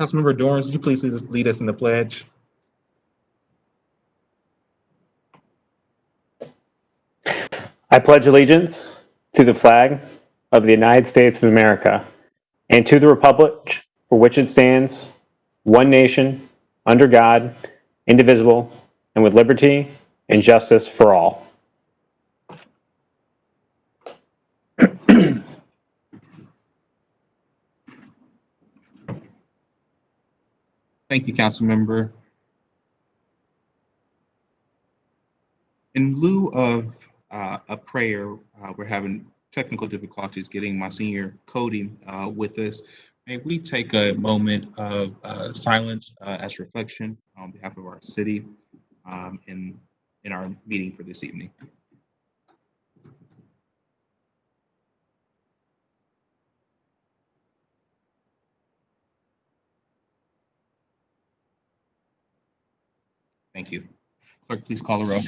Councilmember Dorrance, would you please lead us in the pledge? I pledge allegiance to the flag of the United States of America and to the republic for which it stands, one nation, under God, indivisible, and with liberty and justice for all. Thank you, Councilmember. In lieu of a prayer, we're having technical difficulties getting Monsignor Cody with us. May we take a moment of silence as reflection on behalf of our city in our meeting for this evening. Thank you. Clerk, please call the roll.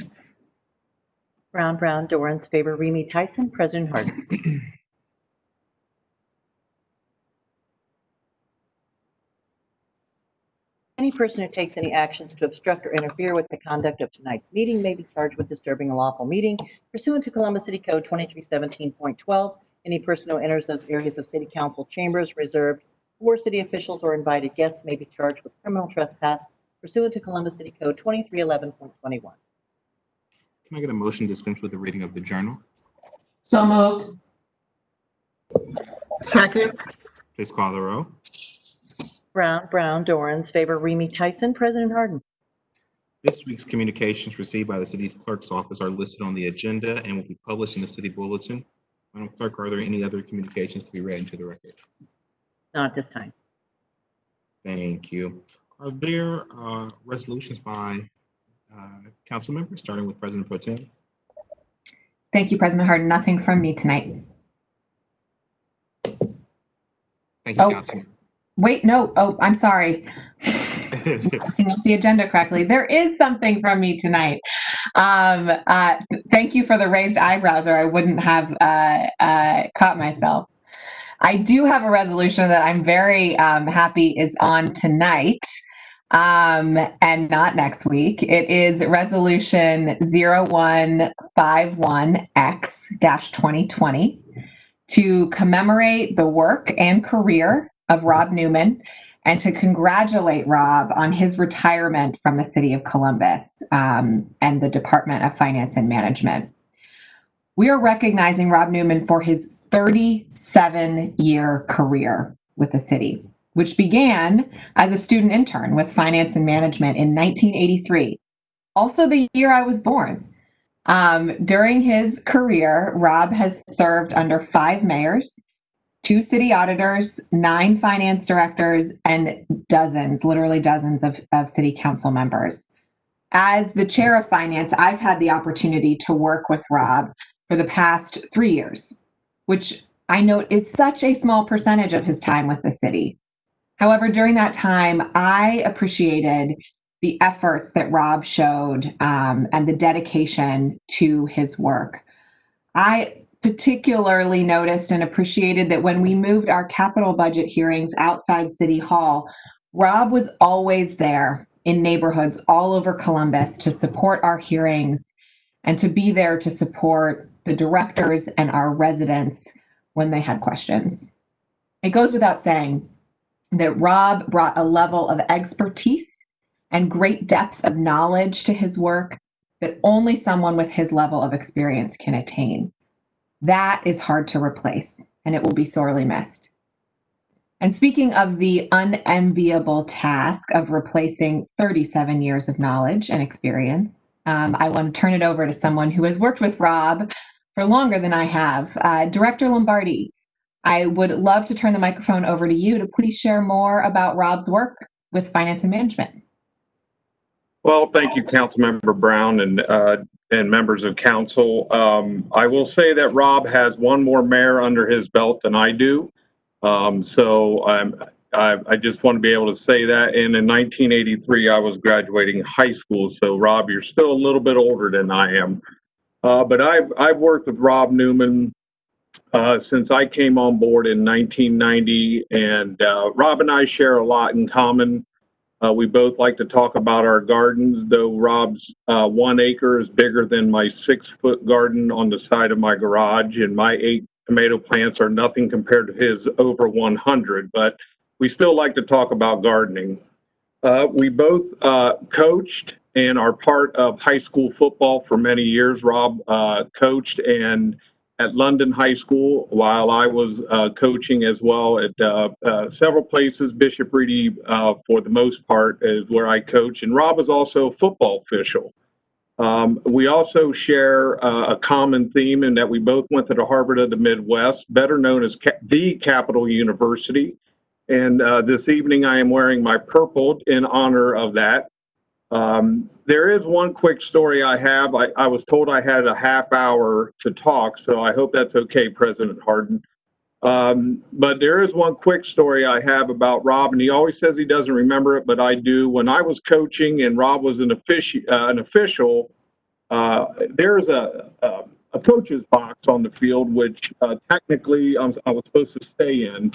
Brown, Dorrance, Favor, Remy, Tyson, President Harden. Any person who takes any actions to obstruct or interfere with the conduct of tonight's meeting may be charged with disturbing a lawful meeting pursuant to Columbus City Code 2317.12. Any person who enters those areas of city council chambers reserved for city officials or invited guests may be charged with criminal trespass pursuant to Columbus City Code 2311.21. Can I get a motion to dispense with the reading of the journal? So moved. Second. Please call the roll. Brown, Dorrance, Favor, Remy, Tyson, President Harden. This week's communications received by the city clerk's office are listed on the agenda and will be published in the city bulletin. Madam Clerk, are there any other communications to be read into the record? Not at this time. Thank you. Are there resolutions by council members, starting with President Pro Tem? Thank you, President Harden. Nothing from me tonight. Thank you, Councilman. Wait, no. Oh, I'm sorry. Looking at the agenda correctly. There is something from me tonight. Thank you for the raised eyebrows, or I wouldn't have caught myself. I do have a resolution that I'm very happy is on tonight. And not next week. It is Resolution 0151X-2020 to commemorate the work and career of Rob Newman and to congratulate Rob on his retirement from the City of Columbus and the Department of Finance and Management. We are recognizing Rob Newman for his 37-year career with the city, which began as a student intern with finance and management in 1983, also the year I was born. During his career, Rob has served under 5 mayors, 2 city auditors, 9 finance directors, and dozens, literally dozens of city council members. As the chair of finance, I've had the opportunity to work with Rob for the past 3 years, which I note is such a small percentage of his time with the city. However, during that time, I appreciated the efforts that Rob showed and the dedication to his work. I particularly noticed and appreciated that when we moved our capital budget hearings outside City Hall, Rob was always there in neighborhoods all over Columbus to support our hearings and to be there to support the directors and our residents when they had questions. It goes without saying that Rob brought a level of expertise and great depth of knowledge to his work that only someone with his level of experience can attain. That is hard to replace, and it will be sorely missed. And speaking of the unenviable task of replacing 37 years of knowledge and experience, I want to turn it over to someone who has worked with Rob for longer than I have, Director Lombardi. I would love to turn the microphone over to you to please share more about Rob's work with finance and management. Well, thank you, Councilmember Brown and members of council. I will say that Rob has one more mayor under his belt than I do. So I just want to be able to say that. And in 1983, I was graduating high school. So Rob, you're still a little bit older than I am. But I've worked with Rob Newman since I came on board in 1990, and Rob and I share a lot in common. We both like to talk about our gardens, though Rob's 1 acre is bigger than my 6-foot garden on the side of my garage, and my 8 tomato plants are nothing compared to his over 100, but we still like to talk about gardening. We both coached and are part of high school football for many years. Rob coached and at London High School, while I was coaching as well at several places. Bishop Reedy, for the most part, is where I coach. And Rob is also a football official. We also share a common theme in that we both went to the Harvard of the Midwest, better known as the Capital University. And this evening I am wearing my purple in honor of that. There is one quick story I have. I was told I had a half hour to talk, so I hope that's okay, President Harden. But there is one quick story I have about Rob, and he always says he doesn't remember it, but I do. When I was coaching and Rob was an official, there's a coach's box on the field, which technically I was supposed to stay in.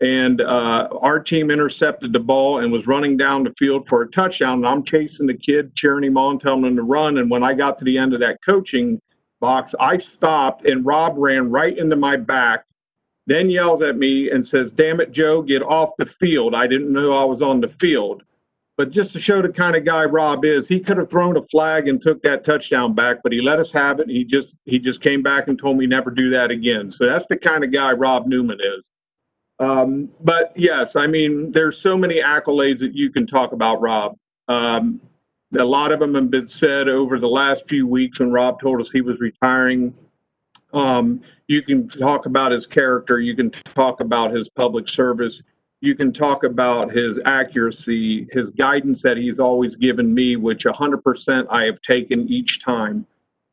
And our team intercepted the ball and was running down the field for a touchdown. And I'm chasing the kid, cheering him on, telling him to run. And when I got to the end of that coaching box, I stopped and Rob ran right into my back, then yells at me and says, "Damn it, Joe, get off the field." I didn't know I was on the field. But just to show the kind of guy Rob is, he could have thrown a flag and took that touchdown back, but he let us have it. He just came back and told me never do that again. So that's the kind of guy Rob Newman is. But yes, I mean, there's so many accolades that you can talk about Rob. A lot of them have been said over the last few weeks when Rob told us he was retiring. You can talk about his character. You can talk about his public service. You can talk about his accuracy, his guidance that he's always given me, which 100% I have taken each time.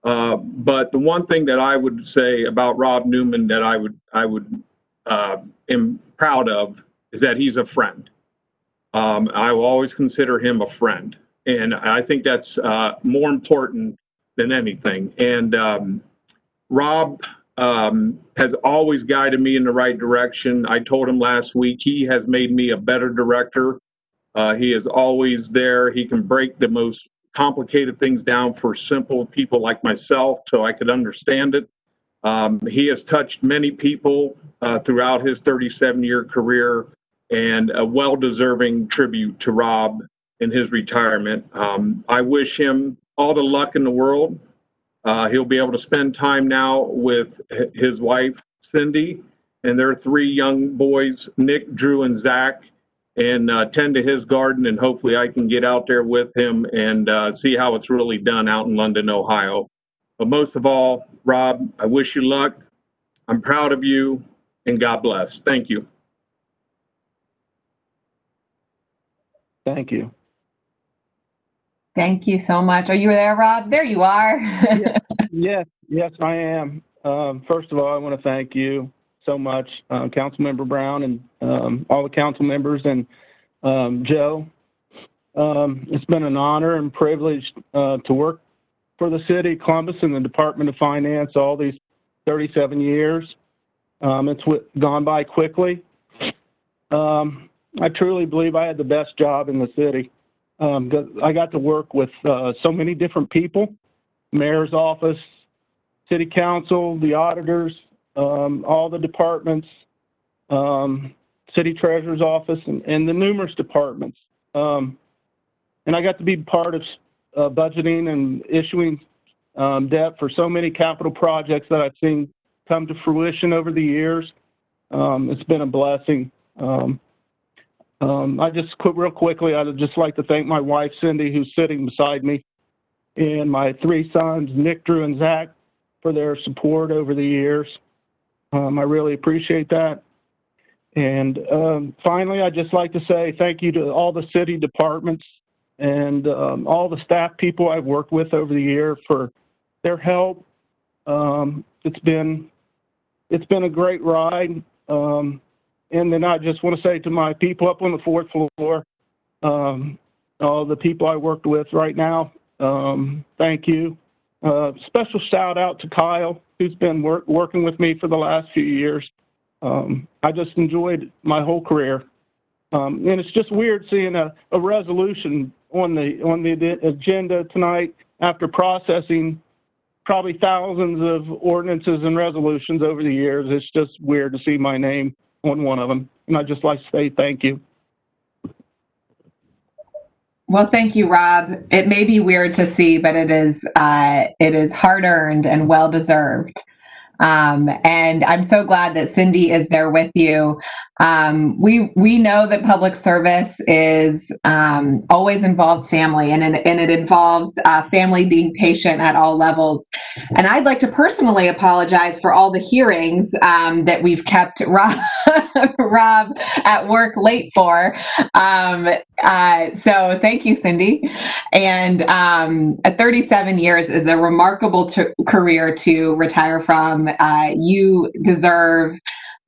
But the one thing that I would say about Rob Newman that I am proud of is that he's a friend. I will always consider him a friend, and I think that's more important than anything. And Rob has always guided me in the right direction. I told him last week he has made me a better director. He is always there. He can break the most complicated things down for simple people like myself so I could understand it. He has touched many people throughout his 37-year career, and a well-deserving tribute to Rob in his retirement. I wish him all the luck in the world. He'll be able to spend time now with his wife, Cindy, and their 3 young boys, Nick, Drew, and Zach, and tend to his garden, and hopefully I can get out there with him and see how it's really done out in London, Ohio. But most of all, Rob, I wish you luck. I'm proud of you, and God bless. Thank you. Thank you. Thank you so much. Are you there, Rob? There you are. Yes, I am. First of all, I want to thank you so much, Councilmember Brown, and all the council members, and Joe. It's been an honor and privilege to work for the city of Columbus and the Department of Finance all these 37 years. It's gone by quickly. I truly believe I had the best job in the city. I got to work with so many different people, mayor's office, city council, the auditors, all the departments, city treasurer's office, and the numerous departments. And I got to be part of budgeting and issuing debt for so many capital projects that I've seen come to fruition over the years. It's been a blessing. I just real quickly, I'd just like to thank my wife, Cindy, who's sitting beside me, and my 3 sons, Nick, Drew, and Zach, for their support over the years. I really appreciate that. And finally, I'd just like to say thank you to all the city departments and all the staff people I've worked with over the year for their help. It's been a great ride. And then I just want to say to my people up on the 4th floor, all the people I worked with right now, thank you. Special shout out to Kyle, who's been working with me for the last few years. I just enjoyed my whole career. And it's just weird seeing a resolution on the agenda tonight after processing probably thousands of ordinances and resolutions over the years. It's just weird to see my name on one of them. And I'd just like to say thank you. Well, thank you, Rob. It may be weird to see, but it is hard-earned and well-deserved. And I'm so glad that Cindy is there with you. We know that public service is always involves family, and it involves family being patient at all levels. And I'd like to personally apologize for all the hearings that we've kept Rob at work late for. So thank you, Cindy. And 37 years is a remarkable career to retire from. You deserve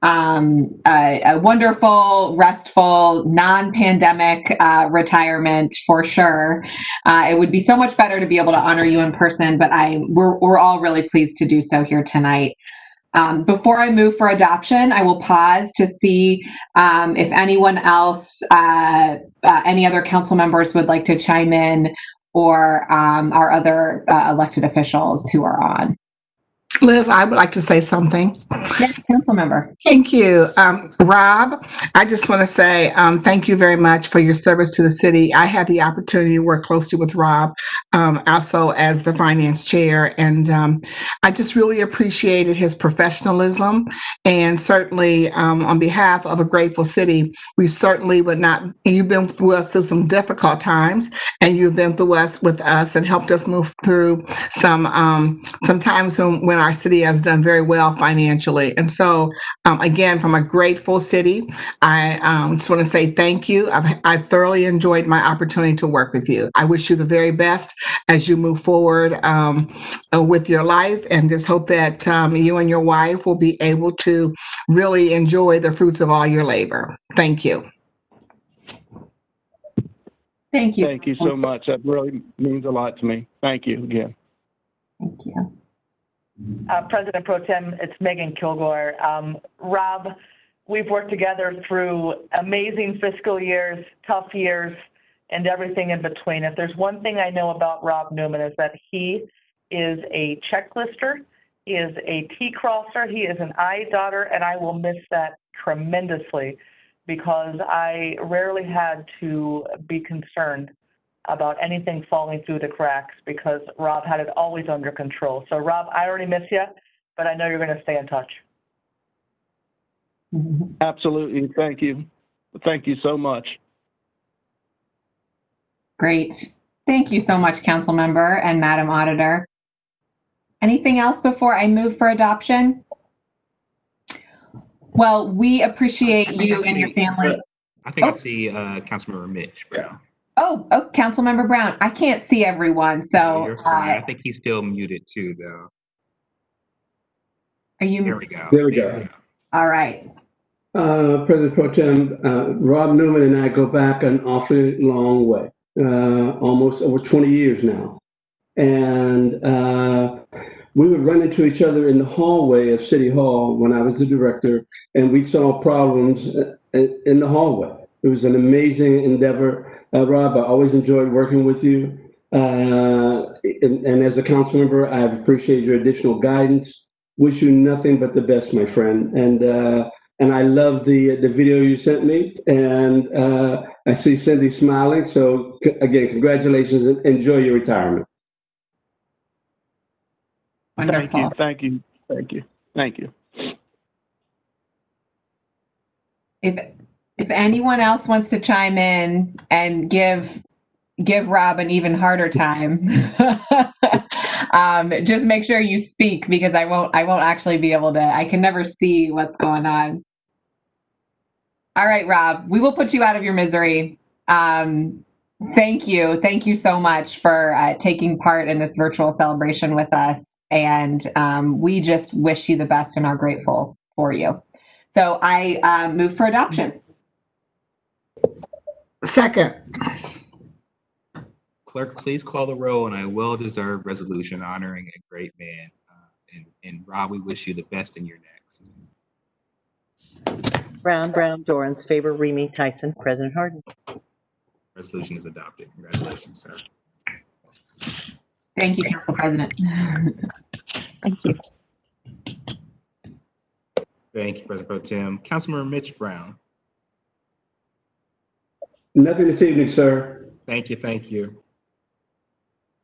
a wonderful, restful, non-pandemic retirement for sure. It would be so much better to be able to honor you in person, but we're all really pleased to do so here tonight. Before I move for adoption, I will pause to see if anyone else, any other council members would like to chime in, or our other elected officials who are on. Liz, I would like to say something. Yes, council member. Thank you. Rob, I just want to say thank you very much for your service to the city. I had the opportunity to work closely with Rob, also as the finance chair, and I just really appreciated his professionalism. And certainly on behalf of a grateful city, we certainly would not, you've been through us through some difficult times, and you've been through us with us and helped us move through some times when our city has done very well financially. And so, again, from a grateful city, I just want to say thank you. I thoroughly enjoyed my opportunity to work with you. I wish you the very best as you move forward with your life, and just hope that you and your wife will be able to really enjoy the fruits of all your labor. Thank you. Thank you. Thank you so much. That really means a lot to me. Thank you again. Thank you. President Pro Tem, it's Megan Kilgore. Rob, we've worked together through amazing fiscal years, tough years, and everything in between. If there's one thing I know about Rob Newman, is that he is a checklister, he is a T-crosser, he is an I-dotter, and I will miss that tremendously, because I rarely had to be concerned about anything falling through the cracks, because Rob had it always under control. So Rob, I already miss you, but I know you're going to stay in touch. Absolutely. Thank you. Thank you so much. Great. Thank you so much, council member and Madam Auditor. Anything else before I move for adoption? Well, we appreciate you and your family. I think I see Councilmember Mitch Brown. Oh, Councilmember Brown. I can't see everyone, so. You're fine. I think he's still muted too, though. Are you? There we go. There we go. All right. President Pro Tem, Rob Newman and I go back an awfully long way, almost over 20 years now. And we would run into each other in the hallway of City Hall when I was the director, and we solved problems in the hallway. It was an amazing endeavor. Rob, I always enjoyed working with you. And as a council member, I've appreciated your additional guidance. Wish you nothing but the best, my friend. And I love the video you sent me. And I see Cindy smiling. So again, congratulations and enjoy your retirement. Wonderful. Thank you. If anyone else wants to chime in and give Rob an even harder time, just make sure you speak, because I won't actually be able to. I can never see what's going on. All right, Rob, we will put you out of your misery. Thank you so much for taking part in this virtual celebration with us, and we just wish you the best and are grateful for you. So I move for adoption. Second. Clerk, please call the roll on a well-deserved resolution honoring a great man. And Rob, we wish you the best in your next. Brown, Dorans, Favor, Remy, Tyson, President Harden. Resolution is adopted. Congratulations, sir. Thank you, Council President. Thank you. Thank you, President Pro Tem. Councilmember Mitch Brown. Nothing this evening, sir. Thank you, thank you.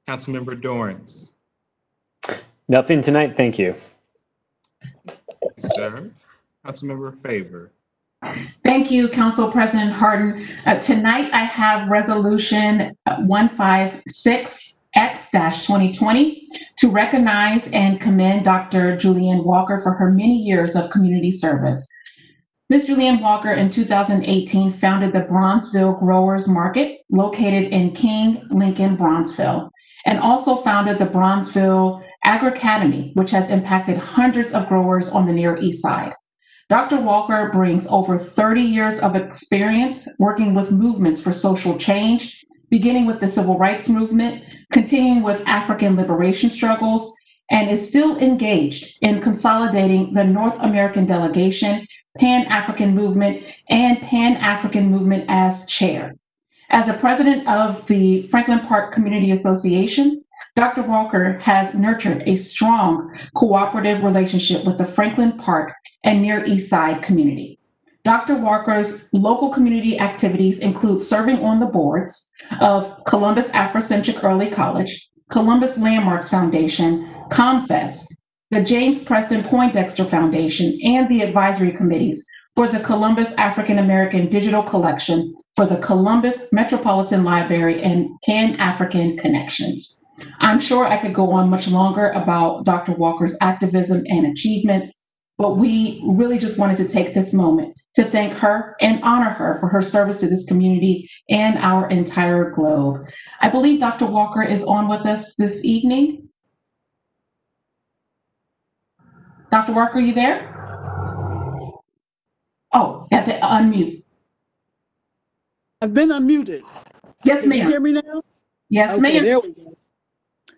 Councilmember Dorans. Nothing tonight, thank you. Thank you, sir. Councilmember Favor. Thank you, Council President Harden. Tonight, I have Resolution 156X-2020 to recognize and commend Dr. Julianne Walker for her many years of community service. Ms. Julianne Walker in 2018 founded the Bronzeville Growers Market located in King, Lincoln, Bronzeville, and also founded the Bronzeville Agri-Academy, which has impacted hundreds of growers on the Near East Side. Dr. Walker brings over 30 years of experience working with movements for social change, beginning with the Civil Rights Movement, continuing with African liberation struggles, and is still engaged in consolidating the North American Delegation, Pan-African Movement, and Pan-African Movement as chair. As a president of the Franklin Park Community Association, Dr. Walker has nurtured a strong cooperative relationship with the Franklin Park and Near East Side community. Dr. Walker's local community activities include serving on the boards of Columbus Afrocentric Early College, Columbus Landmarks Foundation, ComFest, the James Preston Poindexter Foundation, and the advisory committees for the Columbus African American Digital Collection for the Columbus Metropolitan Library and Pan-African Connections. I'm sure I could go on much longer about Dr. Walker's activism and achievements, but we really just wanted to take this moment to thank her and honor her for her service to this community and our entire globe. I believe Dr. Walker is on with us this evening. Dr. Walker, are you there? Oh, you have to unmute. I've been unmuted. Yes, Can you ma'am. hear me now? Yes, Okay, ma'am. there we go.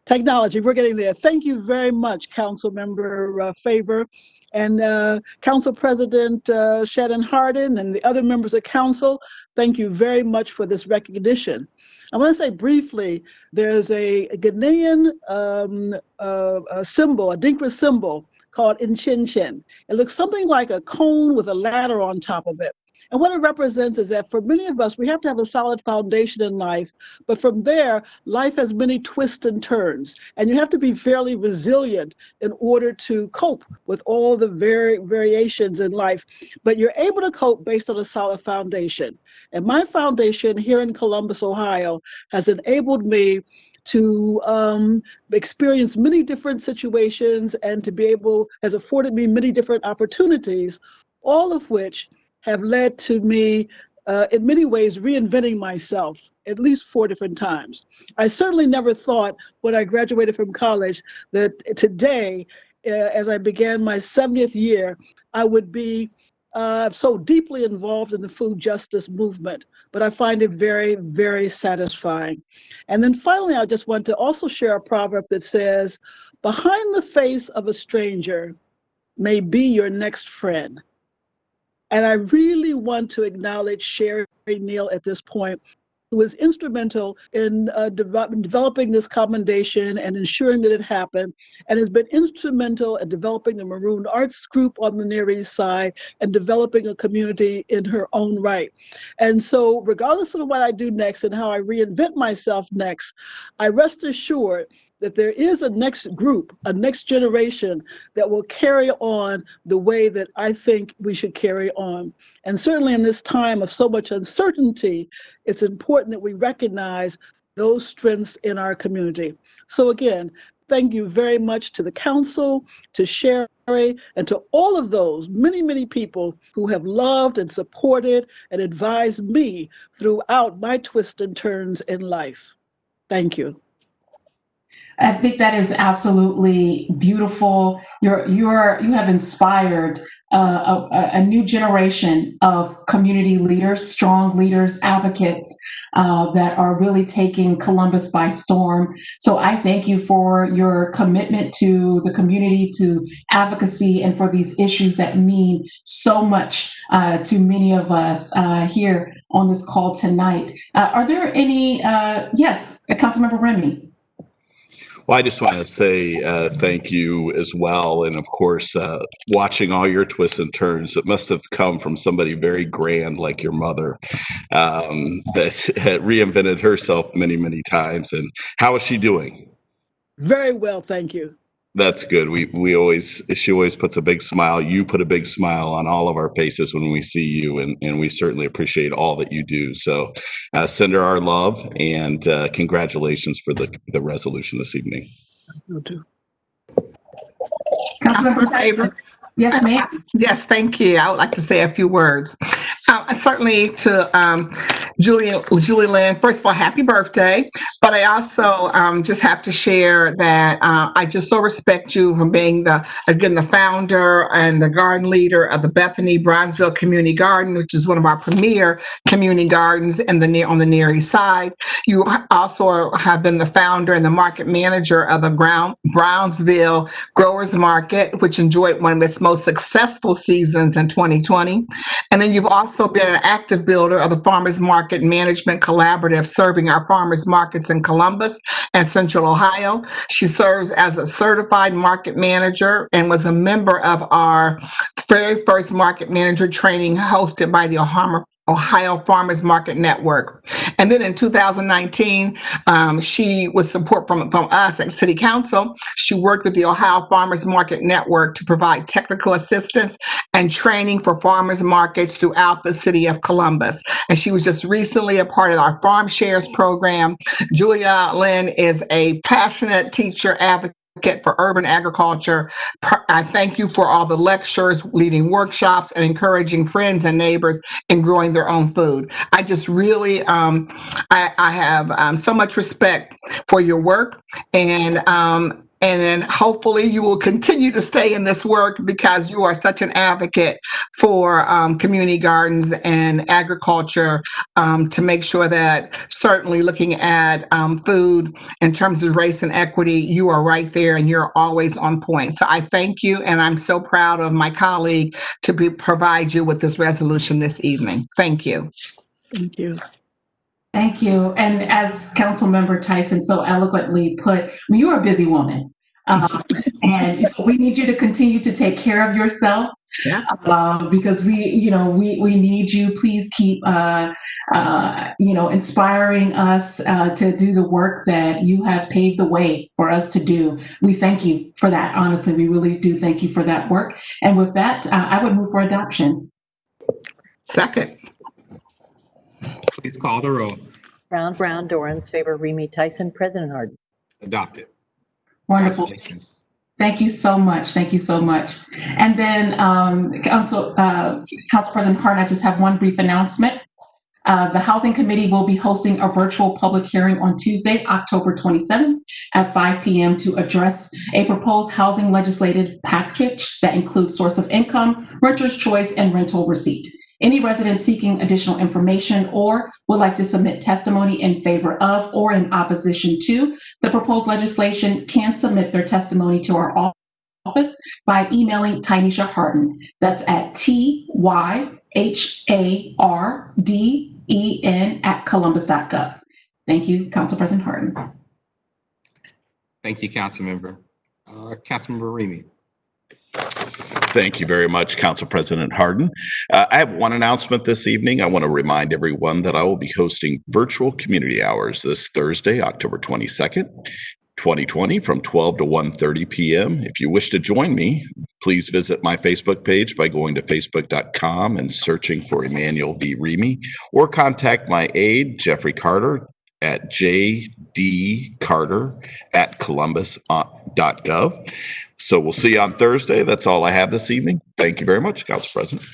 Technology, we're getting there. Thank you very much, Councilmember Favor, and Council President Shannon Harden, and the other members of Council. Thank you very much for this recognition. I want to say briefly, there's a Ghanaian symbol, a Dinkra symbol called Inchin. It looks something like a cone with a ladder on top of it. And what it represents is that for many of us, we have to have a solid foundation in life. But from there, life has many twists and turns. And you have to be fairly resilient in order to cope with all the variations in life. But you're able to cope based on a solid foundation. And my foundation here in Columbus, Ohio, has enabled me to experience many different situations and to be able, has afforded me many different opportunities, all of which have led to me, in many ways, reinventing myself at least 4 different times. I certainly never thought when I graduated from college that today, as I began my 70th year, I would be so deeply involved in the food justice movement, but I find it very, very satisfying. And then finally, I just want to also share a proverb that says, behind the face of a stranger may be your next friend. And I really want to acknowledge Sherry Neal at this point, who was instrumental in developing this commendation and ensuring that it happened, and has been instrumental in developing the Maroon Arts Group on the Near East Side and developing a community in her own right. And so regardless of what I do next and how I reinvent myself next, I rest assured that there is a next group, a next generation that will carry on the way that I think we should carry on. And certainly in this time of so much uncertainty, it's important that we recognize those strengths in our community. So again, thank you very much to the council, to Sherry, and to all of those many, many people who have loved and supported and advised me throughout my twists and turns in life. Thank you. I think that is absolutely beautiful. You have inspired a new generation of community leaders, strong leaders, advocates that are really taking Columbus by storm. So I thank you for your commitment to the community, to advocacy, and for these issues that mean so much to many of us here on this call tonight. Are there any, yes, Councilmember Remy. Well, I just want to say thank you as well. And of course, watching all your twists and turns, it must have come from somebody very grand like your mother that had reinvented herself many, many times. And how is she doing? Very well, thank you. That's good. She always puts a big smile. You put a big smile on all of our faces when we see you, and we certainly appreciate all that you do. So send her our love, and congratulations for the resolution this evening. You too. Councilmember Favor. Yes, ma'am. Yes, thank you. I would like to say a few words. Certainly to Julie Lynn, first of all, happy birthday. But I also just have to share that I just so respect you for being the founder and the garden leader of the Bethany Bronzeville Community Garden, which is one of our premier community gardens on the Near East Side. You also have been the founder and the market manager of the Brownsville Growers Market, which enjoyed one of its most successful seasons in 2020. And then you've also been an active builder of the Farmers Market Management Collaborative, serving our farmers markets in Columbus and Central Ohio. She serves as a certified market manager and was a member of our very first market manager training hosted by the Ohio Farmers Market Network. And then in 2019, she, with support from us at City Council, she worked with the Ohio Farmers Market Network to provide technical assistance and training for farmers markets throughout the city of Columbus. And she was just recently a part of our Farm Shares program. Julia Lynn is a passionate teacher advocate for urban agriculture. I thank you for all the lectures, leading workshops, and encouraging friends and neighbors in growing their own food. I just really, I have so much respect for your work, and then hopefully you will continue to stay in this work because you are such an advocate for community gardens and agriculture to make sure that certainly looking at food in terms of race and equity, you are right there and you're always on point. So I thank you, and I'm so proud of my colleague to provide you with this resolution this evening. Thank you. Thank you. Thank you. And as Councilmember Tyson so eloquently put, you are a busy woman. And so we need you to continue to take care of yourself. Yeah. Because we need you. Please keep, inspiring us to do the work that you have paved the way for us to do. We thank you for that. Honestly, we really do thank you for that work. And with that, I would move for adoption. Second. Please call the roll. Brown, Dorans, Favor, Remy, Tyson, President Harden. Adopted. Wonderful. Thank you so much. Thank you so much. And then Council President Harden, I just have one brief announcement. The Housing Committee will be hosting a virtual public hearing on Tuesday, October 27th at 5 p.m. to address a proposed housing legislative package that includes source of income, renter's choice, and rental receipt. Any resident seeking additional information or would like to submit testimony in favor of or in opposition to the proposed legislation can submit their testimony to our office by emailing Tynesha Harden. That's at tyharden@columbus.gov. Thank you, Council President Harden. Thank you, Councilmember. Councilmember Remy. Thank you very much, Council President Harden. I have one announcement this evening. I want to remind everyone that I will be hosting virtual community hours this Thursday, October 22nd, 2020, from 12 to 1:30 p.m. If you wish to join me, please visit my Facebook page by going to facebook.com and searching for Emmanuel V. Remy, or contact my aide, Jeffrey Carter, at jdcarter@columbus.gov. So we'll see you on Thursday. That's all I have this evening. Thank you very much, Council President.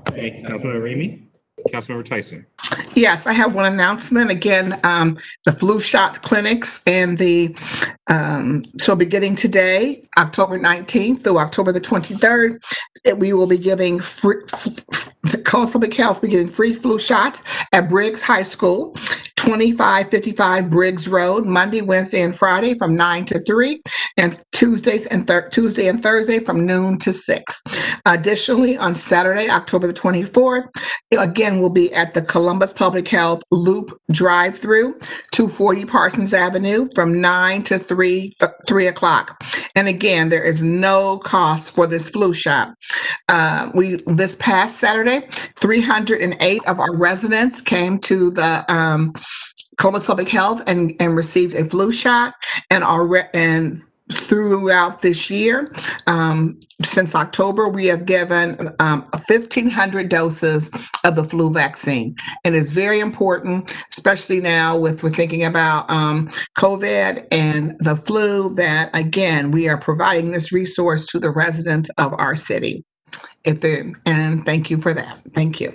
Thank you, Councilmember Remy. Councilmember Tyson. Yes, I have one announcement. Again, the flu shot clinics and so beginning today, October 19th through October the 23rd, we will be giving the College Public Health will be giving free flu shots at Briggs High School, 2555 Briggs Road, Monday, Wednesday, and Friday from 9 to 3, and Tuesday and Thursday from noon to 6. Additionally, on Saturday, October the 24th, again, we'll be at the Columbus Public Health Loop Drive-Through, 240 Parsons Avenue, from 9 to 3 o'clock. And again, there is no cost for this flu shot. This past Saturday, 308 of our residents came to the Columbus Public Health and received a flu shot, and throughout this year, since October, we have given 1,500 doses of the flu vaccine. And it's very important, especially now we're thinking about COVID and the flu, that again, we are providing this resource to the residents of our city. And thank you for that. Thank you.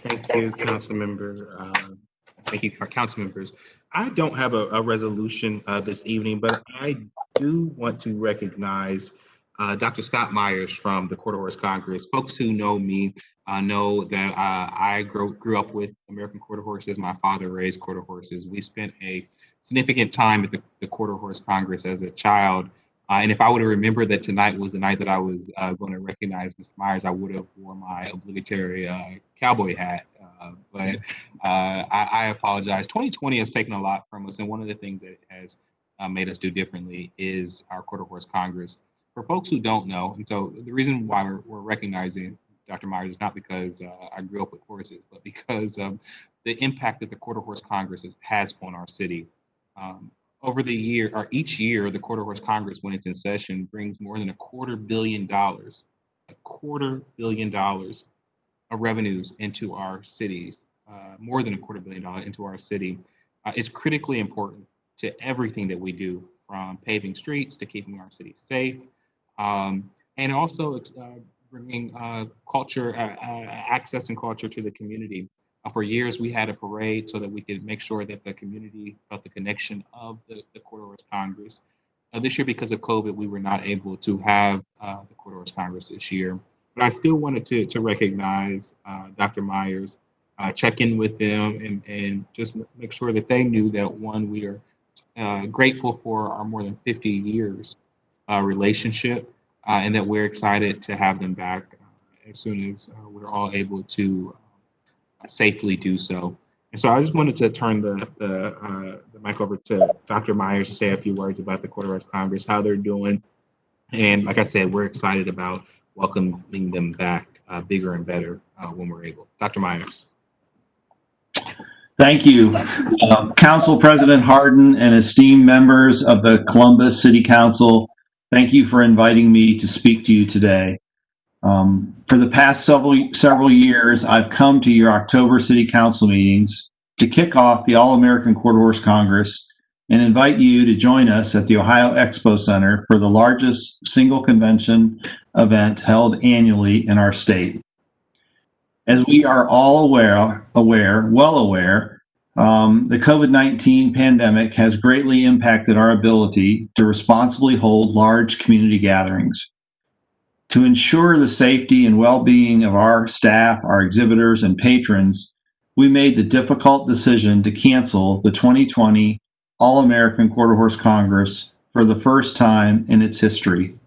Thank you, Councilmember. Thank you, Council members. I don't have a resolution this evening, but I do want to recognize Dr. Scott Myers from the Quarter Horse Congress. Folks who know me know that I grew up with American Quarter Horses. My father raised quarter horses. We spent a significant time at the Quarter Horse Congress as a child. And if I would have remembered that tonight was the night that I was going to recognize Mr. Myers, I would have worn my obligatory cowboy hat. But I apologize. 2020 has taken a lot from us. And one of the things that it has made us do differently is our Quarter Horse Congress. For folks who don't know, and so the reason why we're recognizing Dr. Myers is not because I grew up with horses, but because of the impact that the Quarter Horse Congress has on our city. Over the year, or each year, the Quarter Horse Congress, when it's in session, brings more than $250 million, $250 million of revenues into our cities, more than $250 million into our city. It's critically important to everything that we do, from paving streets to keeping our city safe, and also bringing culture, access and culture to the community. For years, we had a parade so that we could make sure that the community felt the connection of the Quarter Horse Congress. This year, because of COVID, we were not able to have the Quarter Horse Congress this year. But I still wanted to recognize Dr. Myers, check in with them, and just make sure that they knew that, one, we are grateful for our more than 50 years relationship, and that we're excited to have them back as soon as we're all able to safely do so. And so I just wanted to turn the mic over to Dr. Myers to say a few words about the Quarter Horse Congress, how they're doing. And like I said, we're excited about welcoming them back bigger and better when we're able. Dr. Myers. Thank you. Council President Harden and esteemed members of the Columbus City Council, thank you for inviting me to speak to you today. For the past several years, I've come to your October City Council meetings to kick off the All-American Quarter Horse Congress and invite you to join us at the Ohio Expo Center for the largest single convention event held annually in our state. As we are all aware, the COVID-19 pandemic has greatly impacted our ability to responsibly hold large community gatherings. To ensure the safety and well-being of our staff, our exhibitors, and patrons, we made the difficult decision to cancel the 2020 All-American Quarter Horse Congress for the first time in its history.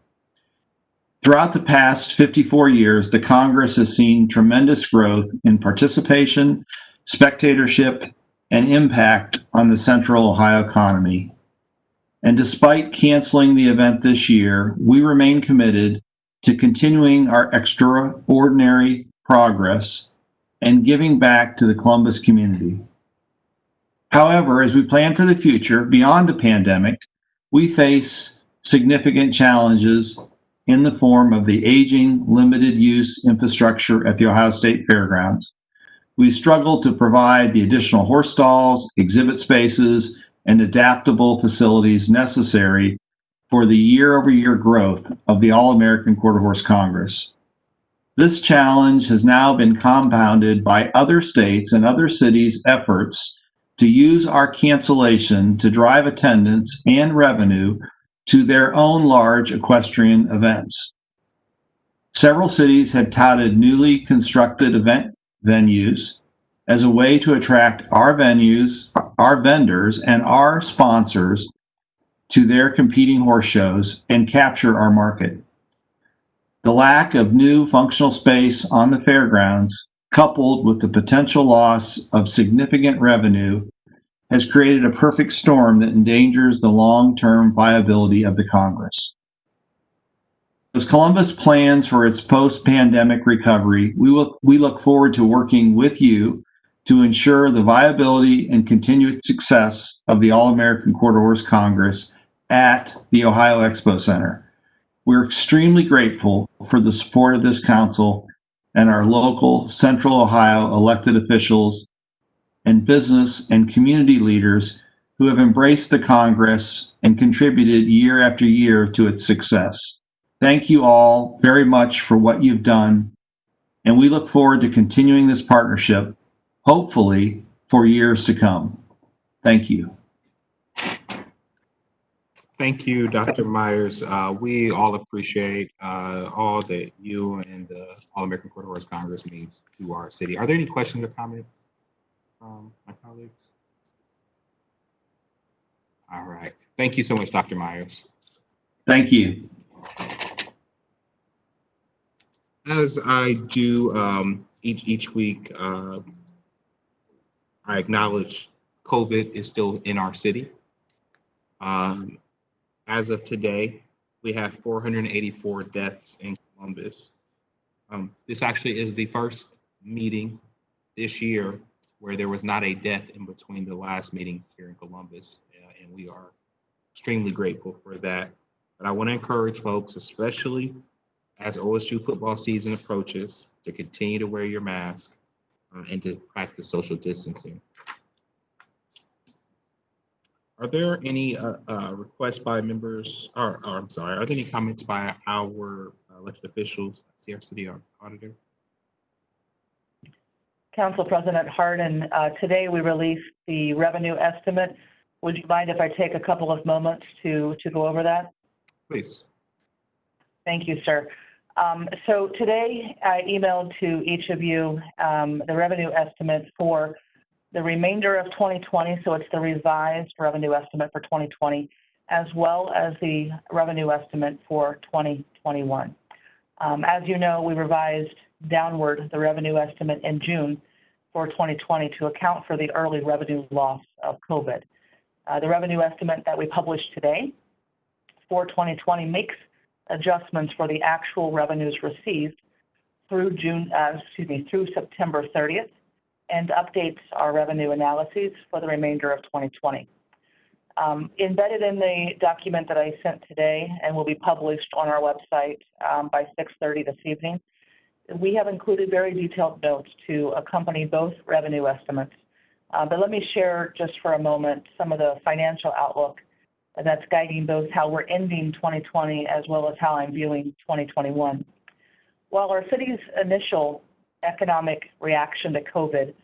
Throughout the past 54 years, the Congress has seen tremendous growth in participation, spectatorship, and impact on the Central Ohio economy. And despite canceling the event this year, we remain committed to continuing our extraordinary progress and giving back to the Columbus community. However, as we plan for the future beyond the pandemic, we face significant challenges in the form of the aging, limited use infrastructure at the Ohio State Fairgrounds. We struggle to provide the additional horse stalls, exhibit spaces, and adaptable facilities necessary for the year-over-year growth of the All-American Quarter Horse Congress. This challenge has now been compounded by other states and other cities' efforts to use our cancellation to drive attendance and revenue to their own large equestrian events. Several cities had touted newly constructed event venues as a way to attract our venues, our vendors, and our sponsors to their competing horse shows and capture our market. The lack of new functional space on the fairgrounds, coupled with the potential loss of significant revenue, has created a perfect storm that endangers the long-term viability of the Congress. As Columbus plans for its post-pandemic recovery, we look forward to working with you to ensure the viability and continued success of the All-American Quarter Horse Congress at the Ohio Expo Center. We're extremely grateful for the support of this council and our local Central Ohio elected officials and business and community leaders who have embraced the Congress and contributed year after year to its success. Thank you all very much for what you've done, and we look forward to continuing this partnership, hopefully for years to come. Thank you. Thank you, Dr. Myers. We all appreciate all that you and the All-American Quarter Horse Congress means to our city. Are there any questions or comments from my colleagues? All right. Thank you so much, Dr. Myers. Thank you. As I do each week, I acknowledge COVID is still in our city. As of today, we have 484 deaths in Columbus. This actually is the first meeting this year where there was not a death in between the last meeting here in Columbus, and we are extremely grateful for that. But I want to encourage folks, especially as OSU football season approaches, to continue to wear your mask and to practice social distancing. Are there any requests by members, or I'm sorry, are there any comments by our elected officials, see our city auditor? Council President Hardin, today we released the revenue estimate. Would you mind if I take a couple of moments to go over that? Please. Thank you, sir. So today I emailed to each of you the revenue estimate for the remainder of 2020, so it's the revised revenue estimate for 2020, as well as the revenue estimate for 2021. As you know, we revised downward the revenue estimate in June for 2020 to account for the early revenue loss of COVID. The revenue estimate that we published today for 2020 makes adjustments for the actual revenues received through through September 30th, and updates our revenue analyses for the remainder of 2020. Embedded in the document that I sent today and will be published on our website by 6:30 this evening, we have included very detailed notes to accompany both revenue estimates. But let me share just for a moment some of the financial outlook that's guiding both how we're ending 2020 as well as how I'm viewing 2021. While our city's initial economic reaction to COVID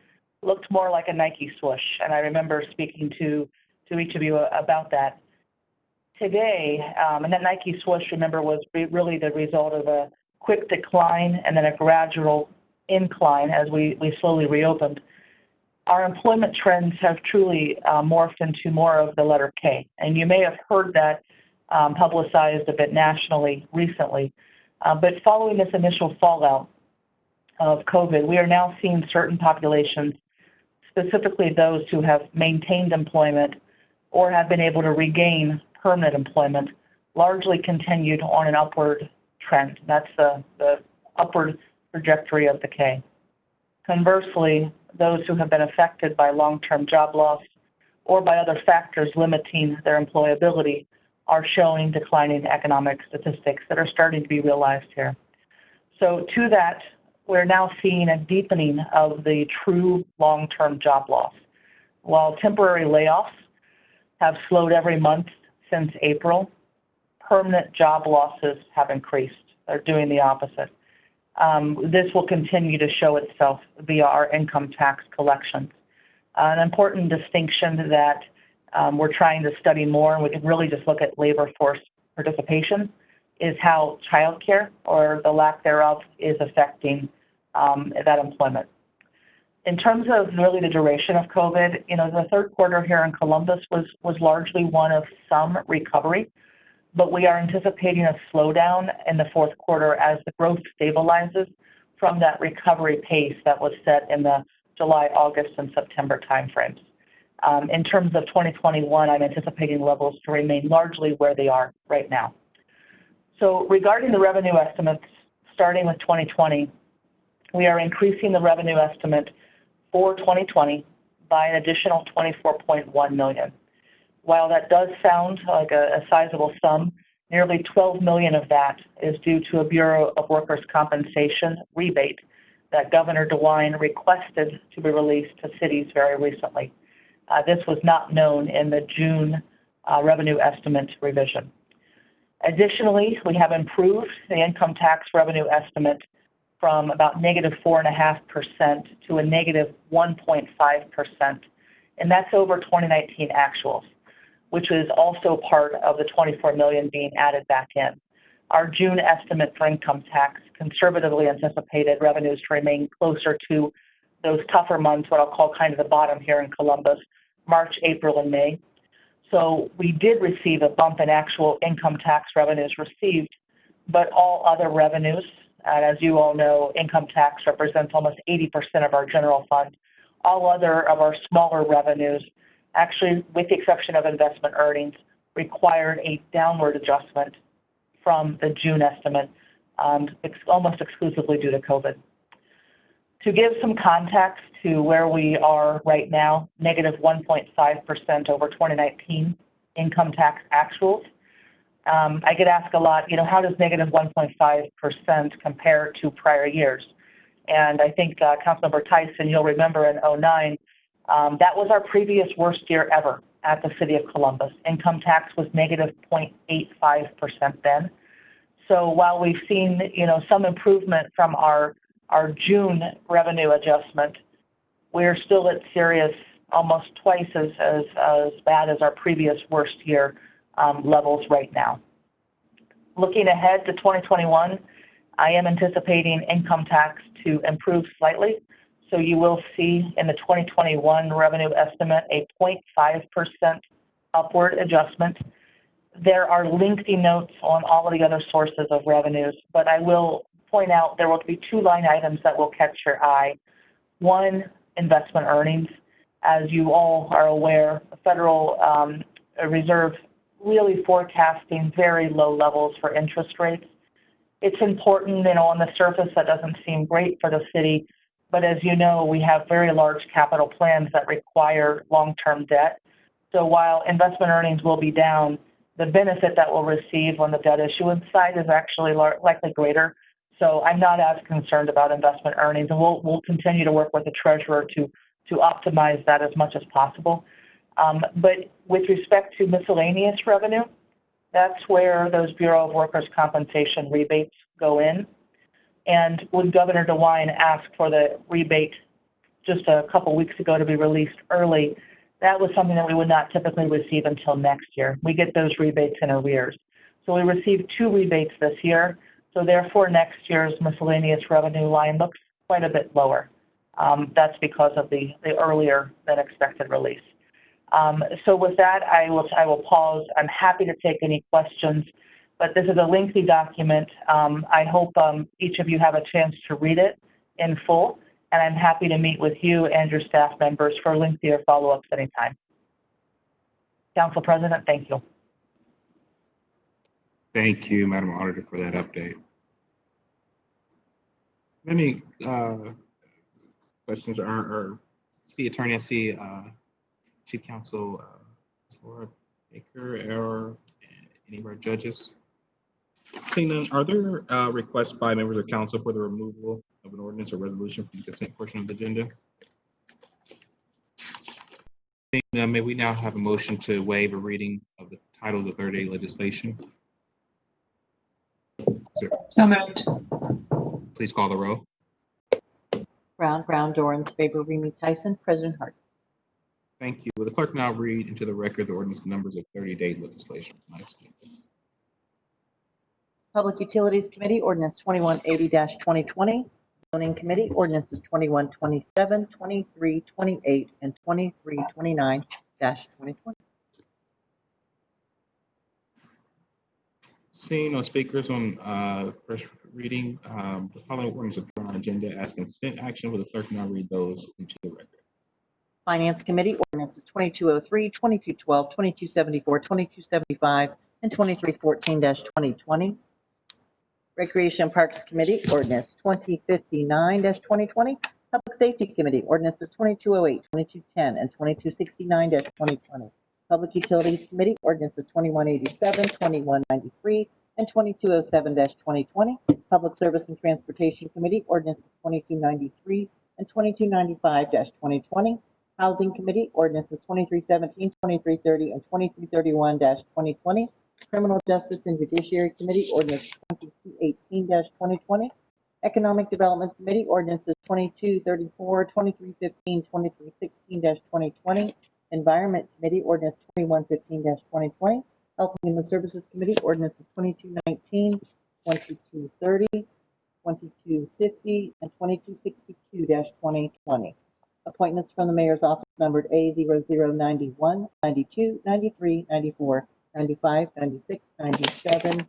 looked more like a Nike swoosh, and I remember speaking to each of you about that. Today, and that Nike swoosh, remember, was really the result of a quick decline and then a gradual incline as we slowly reopened. Our employment trends have truly morphed into more of the letter K, and you may have heard that publicized a bit nationally recently. But following this initial fallout of COVID, we are now seeing certain populations, specifically those who have maintained employment or have been able to regain permanent employment, largely continued on an upward trend. That's the upward trajectory of the K. Conversely, those who have been affected by long-term job loss or by other factors limiting their employability are showing declining economic statistics that are starting to be realized here. So to that, we're now seeing a deepening of the true long-term job loss. While temporary layoffs have slowed every month since April, permanent job losses have increased. They're doing the opposite. This will continue to show itself via our income tax collections. An important distinction that we're trying to study more, and we can really just look at labor force participation, is how childcare or the lack thereof is affecting that employment. In terms of really the duration of COVID, the third quarter here in Columbus was largely one of some recovery, but we are anticipating a slowdown in the fourth quarter as the growth stabilizes from that recovery pace that was set in the July, August, and September timeframes. In terms of 2021, I'm anticipating levels to remain largely where they are right now. So regarding the revenue estimates, starting with 2020, we are increasing the revenue estimate for 2020 by an additional $24.1 million. While that does sound like a sizable sum, nearly $12 million of that is due to a Bureau of Workers' Compensation rebate that Governor DeWine requested to be released to cities very recently. This was not known in the June revenue estimate revision. Additionally, we have improved the income tax revenue estimate from about -4.5% to a -1.5%, and that's over 2019 actuals, which is also part of the $24 million being added back in. Our June estimate for income tax conservatively anticipated revenues to remain closer to those tougher months, what I'll call kind of the bottom here in Columbus, March, April, and May. So we did receive a bump in actual income tax revenues received, but all other revenues, and as you all know, income tax represents almost 80% of our general fund. All other of our smaller revenues, actually with the exception of investment earnings, required a downward adjustment from the June estimate, almost exclusively due to COVID. To give some context to where we are right now, -1.5% over 2019 income tax actuals. I get asked a lot, how does -1.5% compare to prior years? And I think Councilmember Tyson, you'll remember in 2009, that was our previous worst year ever at the City of Columbus. Income tax was -0.85% then. So while we've seen, some improvement from our June revenue adjustment, we're still at serious, almost twice as bad as our previous worst year levels right now. Looking ahead to 2021, I am anticipating income tax to improve slightly. So you will see in the 2021 revenue estimate a 0.5% upward adjustment. There are lengthy notes on all of the other sources of revenues, but I will point out there will be two line items that will catch your eye. One, investment earnings. As you all are aware, the Federal Reserve really forecasting very low levels for interest rates. It's important, on the surface that doesn't seem great for the city, but as you know, we have very large capital plans that require long-term debt. So while investment earnings will be down, the benefit that we'll receive on the debt issuance side is actually likely greater. So I'm not as concerned about investment earnings, and we'll continue to work with the treasurer to optimize that as much as possible. But with respect to miscellaneous revenue, that's where those Bureau of Workers' Compensation rebates go in. And when Governor DeWine asked for the rebate just a couple weeks ago to be released early, that was something that we would not typically receive until next year. We get those rebates in arrears. So we received 2 rebates this year. So therefore, next year's miscellaneous revenue line looks quite a bit lower. That's because of the earlier than expected release. So with that, I will pause. I'm happy to take any questions, but this is a lengthy document. I hope each of you have a chance to read it in full, and I'm happy to meet with you and your staff members for lengthier follow-ups anytime. Council President, thank you. Thank you, Madam Auditor, for that update. Any questions or City Attorney? I see Chief Counsel Laura Baker or any of our judges. Seeing none, are there requests by members of council for the removal of an ordinance or resolution from the consent portion of the agenda? May we now have a motion to waive a reading of the title of the third day legislation? So moved. Please call the row. Brown, Dorans, Favor, Remy, Tyson, President Harden. Thank you. Will the clerk now read into the record the ordinance numbers of 30-day legislation for tonight's agenda? Public Utilities Committee, ordinance 2180-2020. Zoning Committee, ordinances 2127, 2328, and 2329-2020. Seeing no speakers on first reading, the following ordinance appear on agenda as consent action. Will the clerk now read those into the record? Finance Committee, ordinances 2203, 2212, 2274, 2275, and 2314-2020. Recreation and Parks Committee, ordinance 2059-2020. Public Safety Committee, ordinances 2208, 2210, and 2269-2020. Public Utilities Committee, ordinances 2187, 2193, and 2207-2020. Public Service and Transportation Committee, ordinances 2293 and 2295-2020. Housing Committee, ordinances 2317, 2330, and 2331-2020. Criminal Justice and Judiciary Committee, ordinance 2218-2020. Economic Development Committee, ordinances 2234, 2315, 2316-2020. Environment Committee, ordinance 2115-2020. Health and Human Services Committee, ordinances 2219, 2230, 2250, and 2262-2020. Appointments from the Mayor's Office numbered A0091, 92, 93, 94, 95, 96, 97,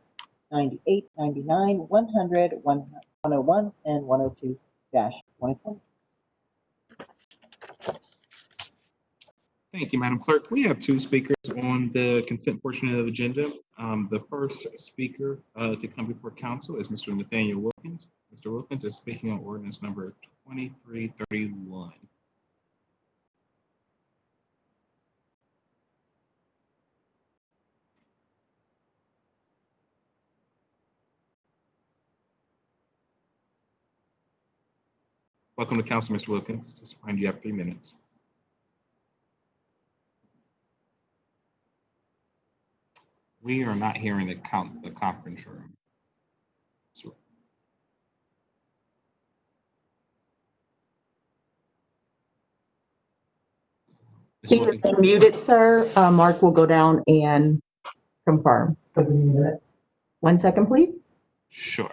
98, 99, 100, 101, and 102-2020. Thank you, Madam Clerk. We have two speakers on the consent portion of the agenda. The first speaker to come before council is Mr. Nathaniel Wilkins. Mr. Wilkins is speaking on ordinance number 2331. Welcome to council, Mr. Wilkins. Just remind you have 3 minutes. We are not hearing the conference room. So, Ms. Wilkins, Muted, sir. Mark will go down and confirm. 1 second, please. sure.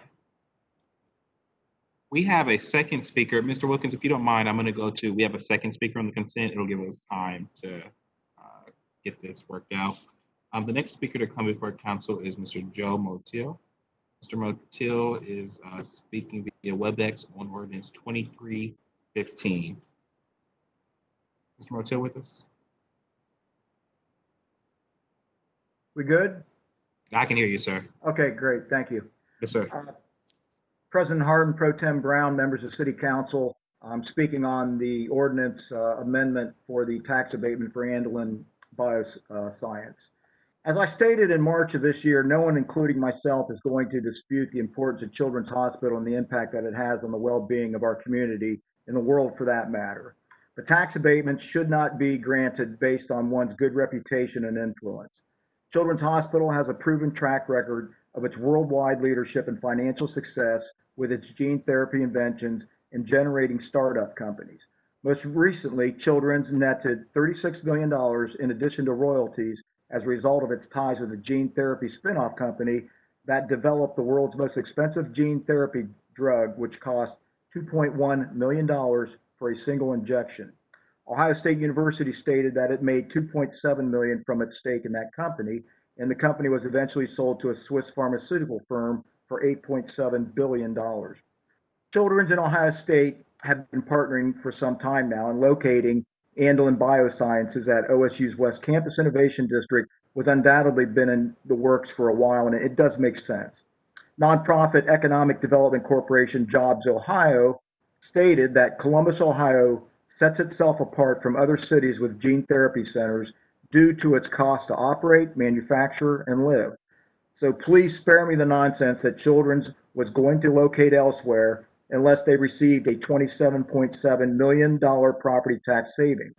We have a second speaker. Mr. Wilkins, if you don't mind, I'm going to go to, we have a second speaker on the consent. It'll give us time to get this worked out. The next speaker to come before council is Mr. Joe Motil. Mr. Motil is speaking via WebEx on ordinance 2315. Mr. Motil with us? We good? I can hear you, sir. Okay, great. Thank you. Yes, sir. President Harden, Pro Tem Brown, members of City Council, I'm speaking on the ordinance amendment for the tax abatement for Andelin Bioscience. As I stated in March of this year, no one, including myself, is going to dispute the importance of Children's Hospital and the impact that it has on the well-being of our community and the world for that matter. But tax abatements should not be granted based on one's good reputation and influence. Children's Hospital has a proven track record of its worldwide leadership and financial success with its gene therapy inventions and generating startup companies. Most recently, Children's netted $36 million in addition to royalties as a result of its ties with a gene therapy spinoff company that developed the world's most expensive gene therapy drug, which cost $2.1 million for a single injection. Ohio State University stated that it made $2.7 million from its stake in that company, and the company was eventually sold to a Swiss pharmaceutical firm for $8.7 billion. Children's in Ohio State have been partnering for some time now and locating Andelin Biosciences at OSU's West Campus Innovation District was undoubtedly been in the works for a while, and it does make sense. Nonprofit Economic Development Corporation Jobs Ohio stated that Columbus, Ohio sets itself apart from other cities with gene therapy centers due to its cost to operate, manufacture, and live. So please spare me the nonsense that Children's was going to locate elsewhere unless they received a $27.7 million property tax savings.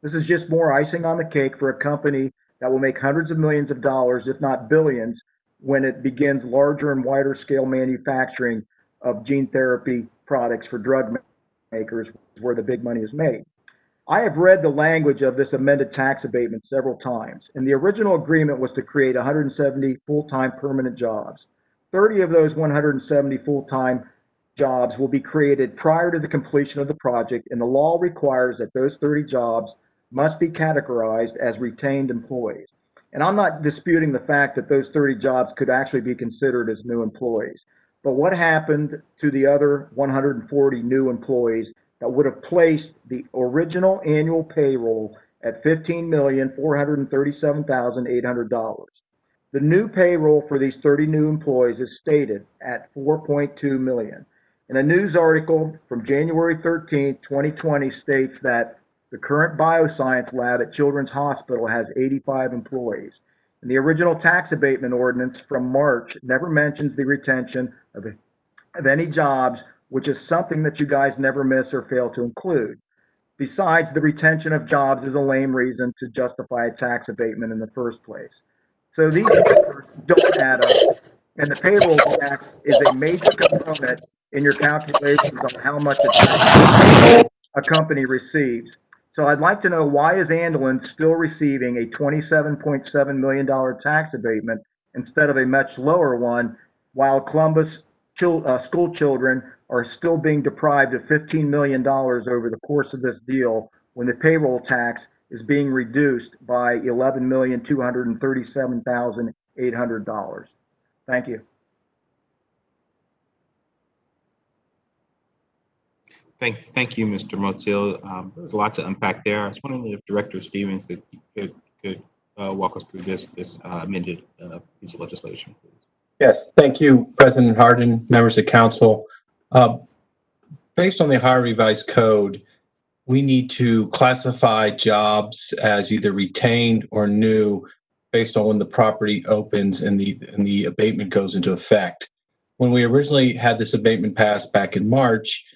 This is just more icing on the cake for a company that will make hundreds of millions of dollars, if not billions, when it begins larger and wider scale manufacturing of gene therapy products for drug makers, where the big money is made. I have read the language of this amended tax abatement several times, and the original agreement was to create 170 full-time permanent jobs. 30 of those 170 full-time jobs will be created prior to the completion of the project, and the law requires that those 30 jobs must be categorized as retained employees. And I'm not disputing the fact that those 30 jobs could actually be considered as new employees. But what happened to the other 140 new employees that would have placed the original annual payroll at $15,437,800? The new payroll for these 30 new employees is stated at $4.2 million. And a news article from January 13, 2020 states that the current bioscience lab at Children's Hospital has 85 employees. And the original tax abatement ordinance from March never mentions the retention of any jobs, which is something that you guys never miss or fail to include. Besides, the retention of jobs is a lame reason to justify a tax abatement in the first place. So these numbers don't add up, and the payroll tax is a major component in your calculations on how much a company receives. So I'd like to know, why is Andelin still receiving a $27.7 million tax abatement instead of a much lower one, while Columbus school children are still being deprived of $15 million over the course of this deal, when the payroll tax is being reduced by $11,237,800. Thank you. Thank you, Mr. Motil. There's a lot to unpack there. I was wondering if Director Stevens could walk us through this amended piece of legislation, please. Yes, thank you, President Hardin, members of council. Based on the Ohio Revised Code, we need to classify jobs as either retained or new based on when the property opens and the abatement goes into effect. When we originally had this abatement passed back in March,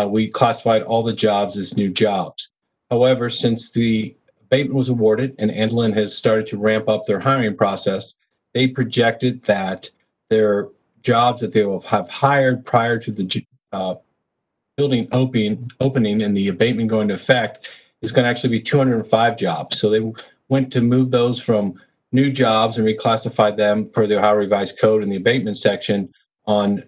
we classified all the jobs as new jobs. However, since the abatement was awarded and Andelin has started to ramp up their hiring process, they projected that their jobs that they will have hired prior to the building opening and the abatement going into effect is going to actually be 205 jobs. So they went to move those from new jobs and reclassified them per the Ohio Revised Code in the abatement section on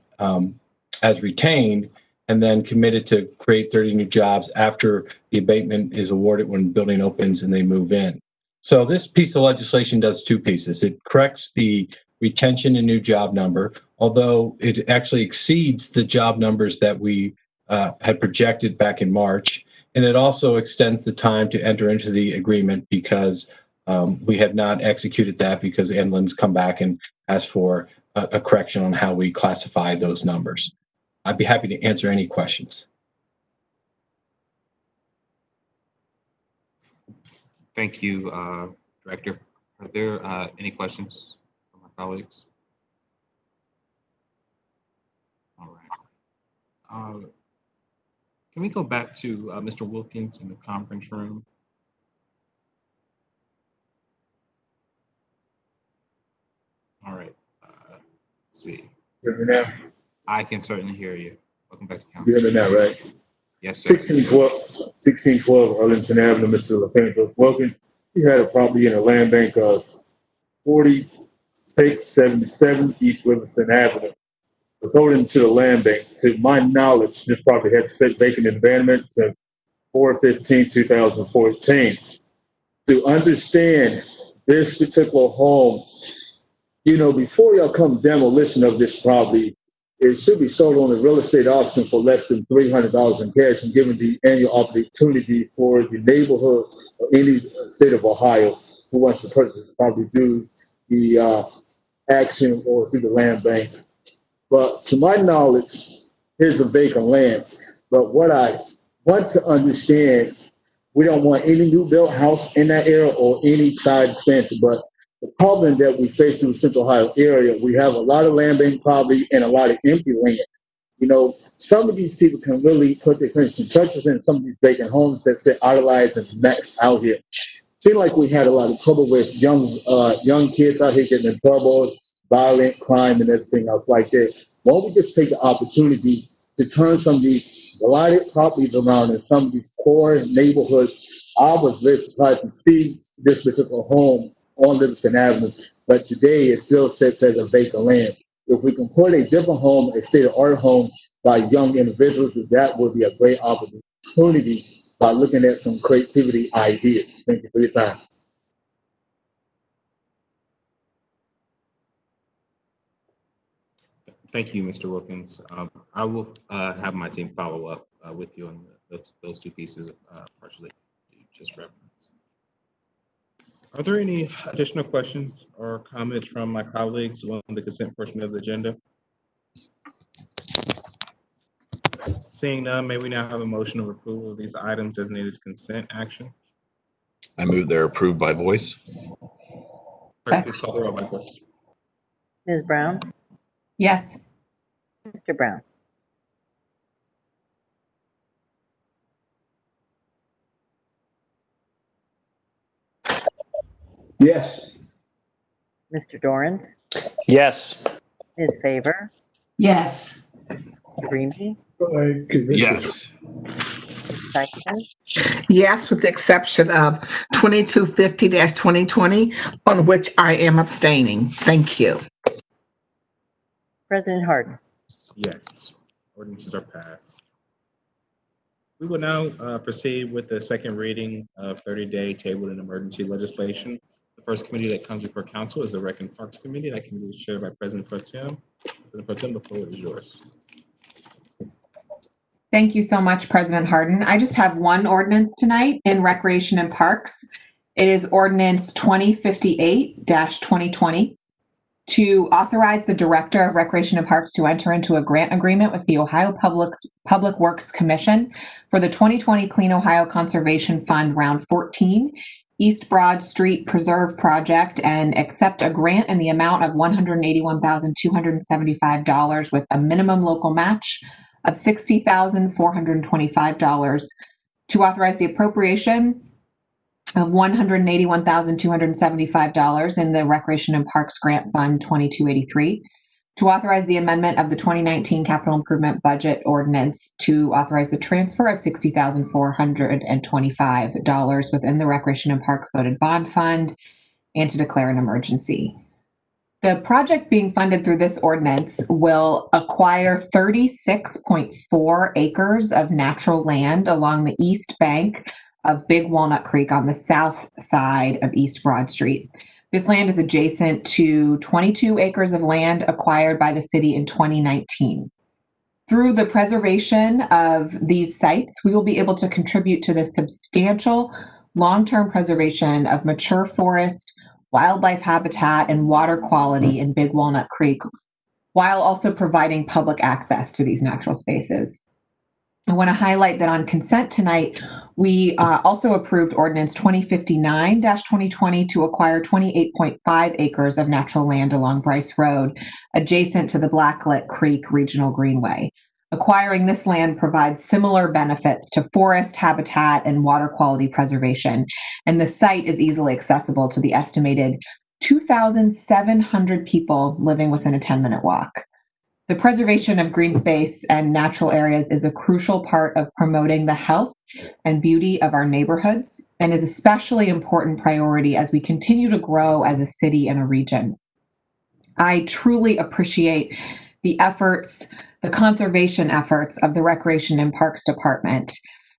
as retained, and then committed to create 30 new jobs after the abatement is awarded when the building opens and they move in. So this piece of legislation does two pieces. It corrects the retention and new job number, although it actually exceeds the job numbers that we had projected back in March. And it also extends the time to enter into the agreement because we have not executed that because Andelin's come back and asked for a correction on how we classify those numbers. I'd be happy to answer any questions. Thank you, Director. Are there any questions from my colleagues? All right. Can we go back to Mr. Wilkins in the conference room? All right. Let's see. Hear me now? I can certainly hear you. Welcome back to council. You hear me now, right? Yes, sir. 1612 Arlington Avenue, Mr. LaFayette Wilkins. You had a property in a land bank of 4677 East Livingston Avenue. Was sold into the land bank. To my knowledge, this property has sat vacant in abandonment since 4/15/2014. To understand this particular home, before y'all come demolition of this property, it should be sold on a real estate auction for less than $300 in cash, and given the annual opportunity for the neighborhood or any state of Ohio who wants to purchase this property, do the action or through the land bank. But to my knowledge, here's a vacant land. But what I want to understand, we don't want any new built house in that area or any side expansion. But the problem that we face through the Central Ohio area, we have a lot of land bank property and a lot of empty land. Some of these people can really put their friends in churches in some of these vacant homes that sit idolized and maxed out here. Seemed like we had a lot of trouble with young kids out here getting in trouble, violent crime and everything else like that. why don't we just take the opportunity to turn some of these blighted properties around in some of these poor neighborhoods? I was very surprised to see this particular home on Livingston Avenue, but today it still sits as a vacant land. If we can put a different home, a state-of-the-art home by young individuals, that would be a great opportunity by looking at some creativity ideas. Thank you for your time. Thank you, Mr. Wilkins. I will have my team follow up with you on those two pieces partially you just referenced. Are there any additional questions or comments from my colleagues on the consent portion of the agenda? Seeing none, may we now have a motion of approval of these items designated as consent action? I move they're approved by voice. Clerk, please call the roll by voice. Ms. Brown? Yes. Mr. Brown? Yes. Mr. Dorrance? Yes. Ms. Favor? Yes. Mr. Remy? Yes. Ms. Tyson? Yes, with the exception of 2250-2020, on which I am abstaining. Thank you. President Harden? Yes, ordinances are passed. We will now proceed with the second reading of 30-day tabled and emergency legislation. The first committee that comes before council is the Rec and Parks Committee. That committee is chaired by President Pro Tem. President Pro Tem, the floor is yours. Thank you so much, President Harden. I just have one ordinance tonight in Recreation and Parks. It is Ordinance 2058-2020 to authorize the Director of Recreation and Parks to enter into a grant agreement with the Ohio Public Works Commission for the 2020 Clean Ohio Conservation Fund Round 14 East Broad Street Preserve Project and accept a grant in the amount of $181,275 with a minimum local match of $60,425 to authorize the appropriation of $181,275 in the Recreation and Parks Grant Fund 2283, to authorize the amendment of the 2019 Capital Improvement Budget Ordinance to authorize the transfer of $60,425 within the Recreation and Parks Voted Bond Fund, and to declare an emergency. The project being funded through this ordinance will acquire 36.4 acres of natural land along the east bank of Big Walnut Creek on the south side of East Broad Street. This land is adjacent to 22 acres of land acquired by the city in 2019. Through the preservation of these sites, we will be able to contribute to the substantial long-term preservation of mature forest, wildlife habitat, and water quality in Big Walnut Creek, while also providing public access to these natural spaces. I want to highlight that on consent tonight, we also approved Ordinance 2059-2020 to acquire 28.5 acres of natural land along Bryce Road, adjacent to the Blacklit Creek Regional Greenway. Acquiring this land provides similar benefits to forest habitat and water quality preservation, and the site is easily accessible to the estimated 2,700 people living within a 10-minute walk. The preservation of green space and natural areas is a crucial part of promoting the health and beauty of our neighborhoods and is especially important priority as we continue to grow as a city and a region. I truly appreciate the efforts, the conservation efforts of the Recreation and Parks Department,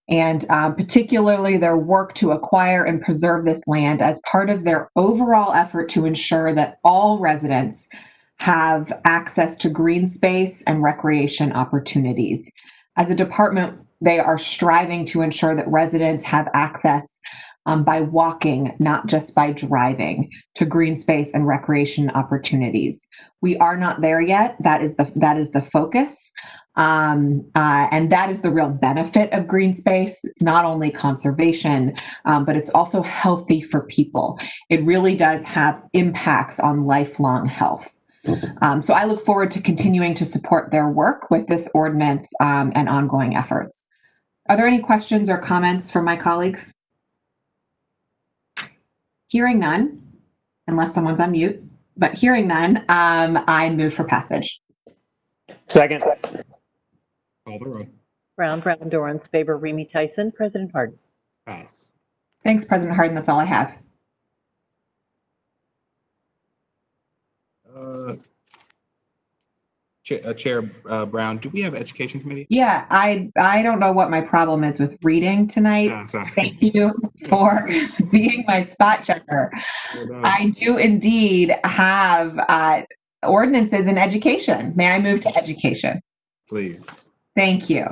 and particularly their work to acquire and preserve this land as part of their overall effort to ensure that all residents have access to green space and recreation opportunities. As a department, they are striving to ensure that residents have access by walking, not just by driving, to green space and recreation opportunities. We are not there yet. That is the focus. And that is the real benefit of green space. It's not only conservation, but it's also healthy for people. It really does have impacts on lifelong health. So I look forward to continuing to support their work with this ordinance and ongoing efforts. Are there any questions or comments from my colleagues? Hearing none, unless someone's on mute, but hearing none, I move for passage. Second. Call the roll. Brown, Dorans, Favor, Remy, Tyson, President Harden. Pass. Thanks, President Harden. That's all I have. Chair Brown, do we have Education Committee? Yeah, I don't know what my problem is with reading tonight. Sorry. Thank you for being my spot checker. I do indeed have ordinances in education. May I move to education? Please. Thank you.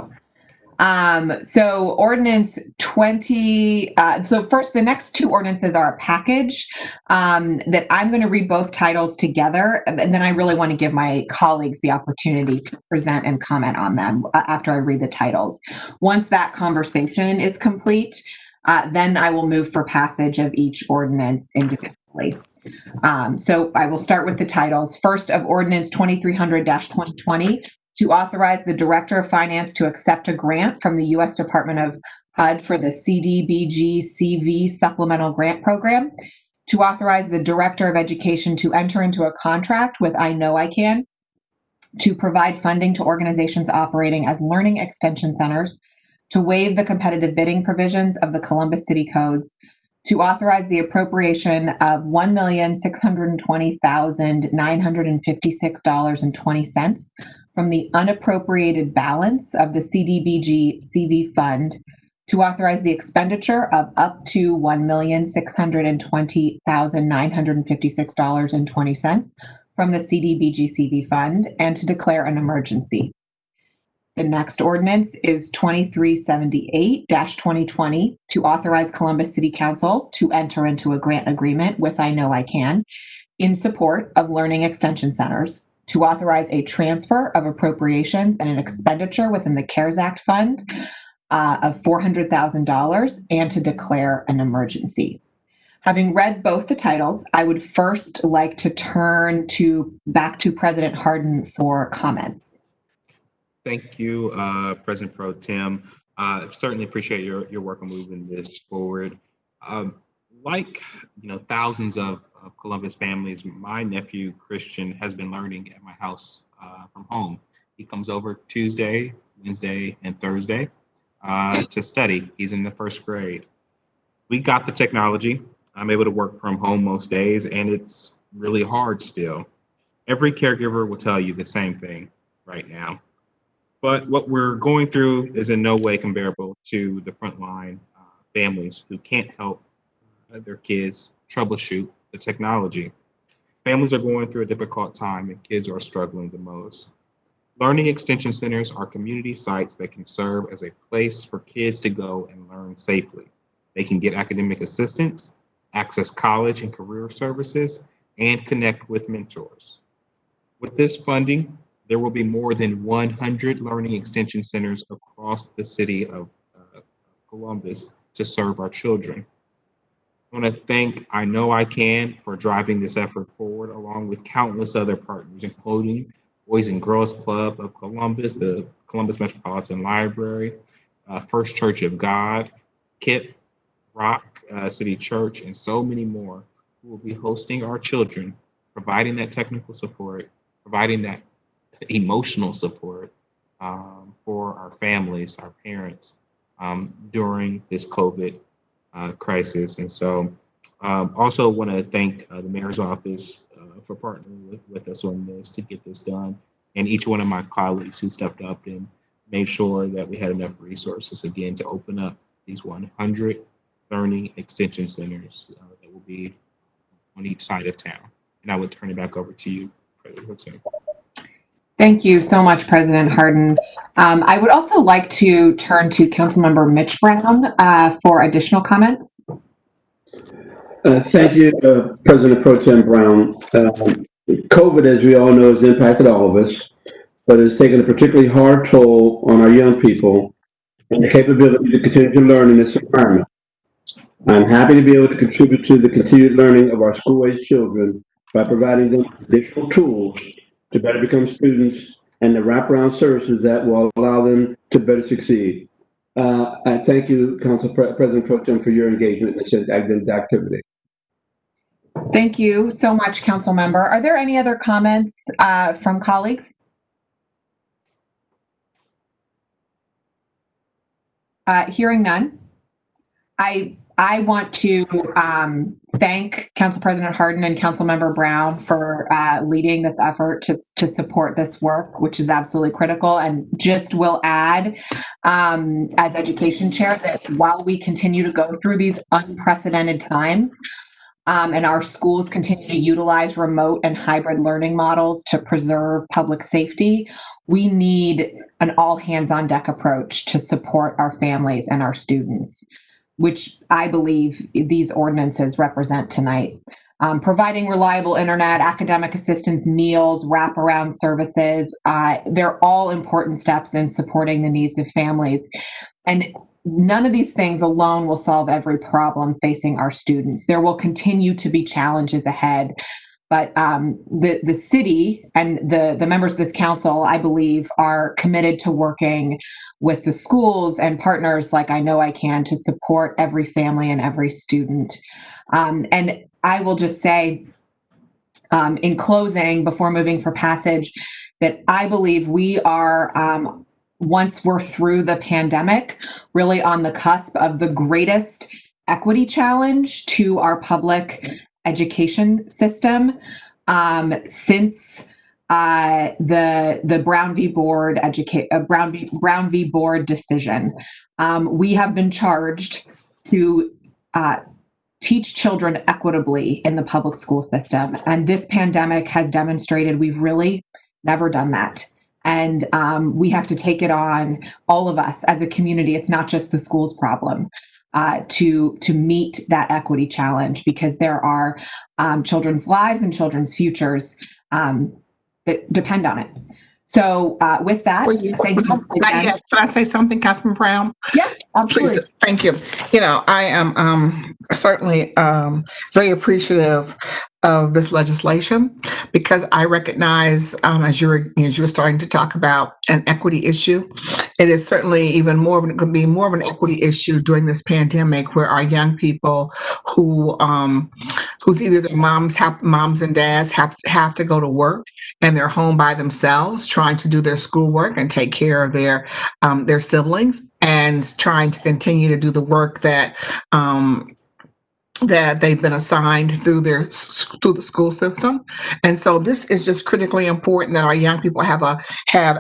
So ordinance 20, so first, the next two ordinances are a package that I'm going to read both titles together. And then I really want to give my colleagues the opportunity to present and comment on them after I read the titles. Once that conversation is complete, then I will move for passage of each ordinance individually. So I will start with the titles. First, of ordinance 2300-2020, to authorize the Director of Finance to accept a grant from the U.S. Department of HUD for the CDBG CV Supplemental Grant Program, to authorize the Director of Education to enter into a contract with I Know I Can to provide funding to organizations operating as learning extension centers, to waive the competitive bidding provisions of the Columbus City Codes, to authorize the appropriation of $1,620,956.20 from the unappropriated balance of the CDBG CV fund, to authorize the expenditure of up to $1,620,956.20 from the CDBG CV fund, and to declare an emergency. The next ordinance is 2378-2020, to authorize Columbus City Council to enter into a grant agreement with I Know I Can in support of learning extension centers, to authorize a transfer of appropriations and an expenditure within the CARES Act fund of $400,000, and to declare an emergency. Having read both the titles, I would first like to turn back to President Harden for comments. Thank you, President Pro Tem. Certainly appreciate your work on moving this forward. Like thousands of Columbus families, my nephew Christian has been learning at my house from home. He comes over Tuesday, Wednesday, and Thursday to study. He's in the first grade. We got the technology. I'm able to work from home most days, and it's really hard still. Every caregiver will tell you the same thing right now. But what we're going through is in no way comparable to the frontline families who can't help their kids troubleshoot the technology. Families are going through a difficult time, and kids are struggling the most. Learning extension centers are community sites that can serve as a place for kids to go and learn safely. They can get academic assistance, access college and career services, and connect with mentors. With this funding, there will be more than 100 learning extension centers across the city of Columbus to serve our children. I want to thank I Know I Can for driving this effort forward, along with countless other partners, including Boys and Girls Club of Columbus, the Columbus Metropolitan Library, First Church of God, KIP, Rock City Church, and so many more who will be hosting our children, providing that technical support, providing that emotional support for our families, our parents, during this COVID crisis. And so also want to thank the mayor's office for partnering with us on this to get this done, and each one of my colleagues who stepped up and made sure that we had enough resources again to open up these 100 learning extension centers that will be on each side of town. And I would turn it back over to you, President Hudson. Thank you so much, President Harden. I would also like to turn to Councilmember Mitch Brown for additional comments. Thank you, President Pro Tem Brown. COVID, as we all know, has impacted all of us, but it's taken a particularly hard toll on our young people and the capability to continue to learn in this environment. I'm happy to be able to contribute to the continued learning of our school-age children by providing them additional tools to better become students and the wraparound services that will allow them to better succeed. I thank you, President Pro Tem, for your engagement in this activity. Thank you so much, Council Member. Are there any other comments from colleagues? Hearing none, I want to thank Council President Harden and Councilmember Brown for leading this effort to support this work, which is absolutely critical. And just will add, as Education Chair, that while we continue to go through these unprecedented times, and our schools continue to utilize remote and hybrid learning models to preserve public safety, we need an all hands on deck approach to support our families and our students, which I believe these ordinances represent tonight. Providing reliable internet, academic assistance, meals, wraparound services, they're all important steps in supporting the needs of families. And none of these things alone will solve every problem facing our students. There will continue to be challenges ahead. But the city and the members of this council, I believe, are committed to working with the schools and partners like I know I can to support every family and every student. And I will just say, in closing, before moving for passage, that I believe we are, once we're through the pandemic, really on the cusp of the greatest equity challenge to our public education system since the Brown v. Board Brown v. Board decision. We have been charged to teach children equitably in the public school system, and this pandemic has demonstrated we've really never done that. And we have to take it on, all of us as a community. It's not just the school's problem. To meet that equity challenge, because there are children's lives and children's futures that depend on it. So with that, thank you. Can I say something, Councilman Brown? Yes, absolutely. Please, thank you. I am certainly very appreciative of this legislation, because I recognize, as you were starting to talk about an equity issue, it is certainly even more of going to be more of an equity issue during this pandemic, where our young people who's either their moms and dads have to go to work and they're home by themselves trying to do their schoolwork and take care of their siblings, and trying to continue to do the work that they've been assigned through the school system. And so this is just critically important, that our young people have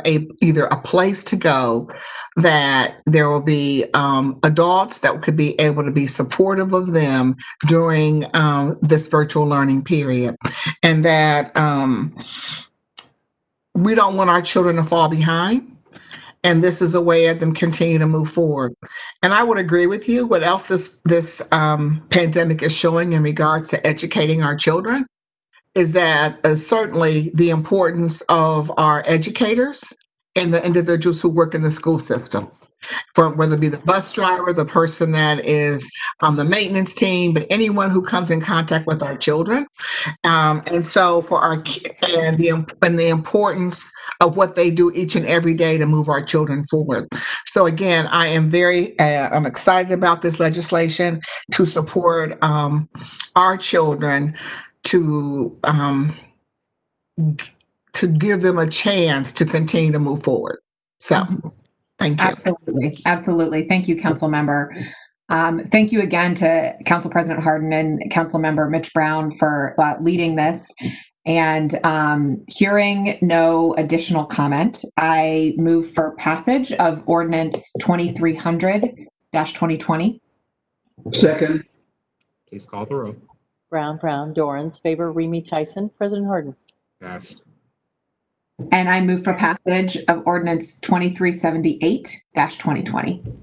either a place to go, that there will be adults that could be able to be supportive of them during this virtual learning period, and that we don't want our children to fall behind. And this is a way of them continue to move forward. And I would agree with you. What else this pandemic is showing in regards to educating our children is that certainly the importance of our educators and the individuals who work in the school system, from whether it be the bus driver, the person that is on the maintenance team, but anyone who comes in contact with our children. And so for the importance of what they do each and every day to move our children forward. So again, I am I'm excited about this legislation to support our children, to give them a chance to continue to move forward. So thank you. Absolutely. Thank you, Council Member. Thank you again to Council President Harden and Council Member Mitch Brown for leading this. And hearing no additional comment, I move for passage of Ordinance 2300-2020. Second. Please call the roll. Brown, Dorans, Favor, Remy, Tyson. President Harden. Yes. And I move for passage of Ordinance 2378-2020.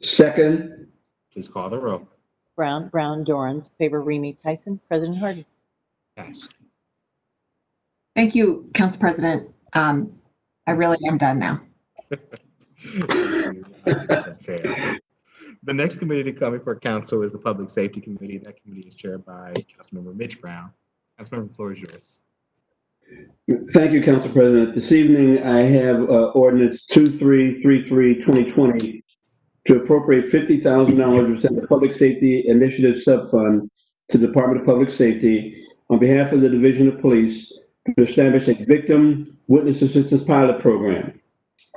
Second. Please call the roll. Brown, Dorans, Favor, Remy, Tyson. President Harden. Yes. Thank you, Council President. I really am done now. The next committee to come before council is the Public Safety Committee. That committee is chaired by Councilmember Mitch Brown. Councilmember, the floor is yours. Thank you, Council President. This evening, I have Ordinance 2333-2020 to appropriate $50,000 within the Public Safety Initiative Subfund to the Department of Public Safety on behalf of the Division of Police to establish a Victim Witness Assistance Pilot Program.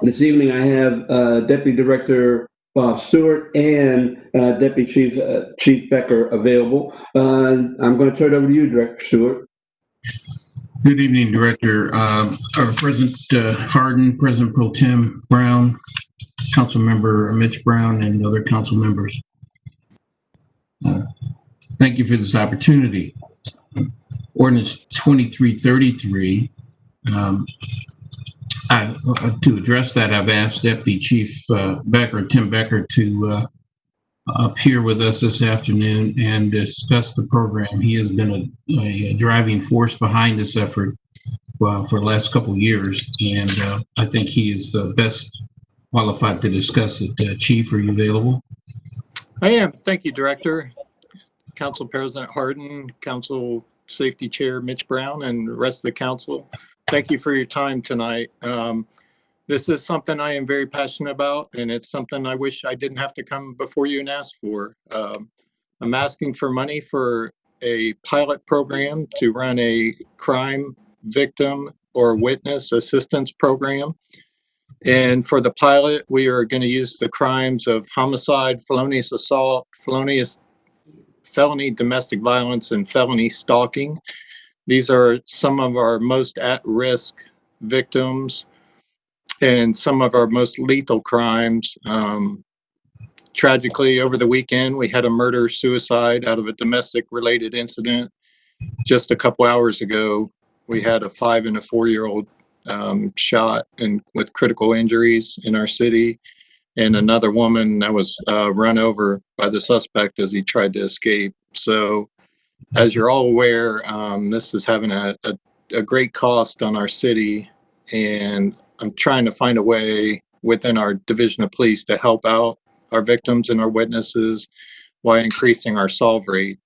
This evening, I have Deputy Director Bob Stewart and Deputy Chief Becker available. I'm going to turn it over to you, Director Stewart. Good evening, Director. Our President Harden, President Pro Tem Brown, Councilmember Mitch Brown, and other council members. Thank you for this opportunity. Ordinance 2333. To address that, I've asked Deputy Chief Becker, Tim Becker, to appear with us this afternoon and discuss the program. He has been a driving force behind this effort for the last couple of years, and I think he is the best qualified to discuss it. Chief, are you available? I am. Thank you, Director. Council President Harden, Council Safety Chair Mitch Brown, and the rest of the council. Thank you for your time tonight. This is something I am very passionate about, and it's something I wish I didn't have to come before you and ask for. I'm asking for money for a pilot program to run a crime victim or witness assistance program. And for the pilot, we are going to use the crimes of homicide, felonious assault, felony domestic violence, and felony stalking. These are some of our most at-risk victims and some of our most lethal crimes. Tragically, over the weekend, we had a murder-suicide out of a domestic-related incident. Just a couple hours ago, we had a 5 and a 4-year-old shot and with critical injuries in our city, and another woman that was run over by the suspect as he tried to escape. So, as you're all aware, this is having a great cost on our city, and I'm trying to find a way within our Division of Police to help out our victims and our witnesses while increasing our solve rate.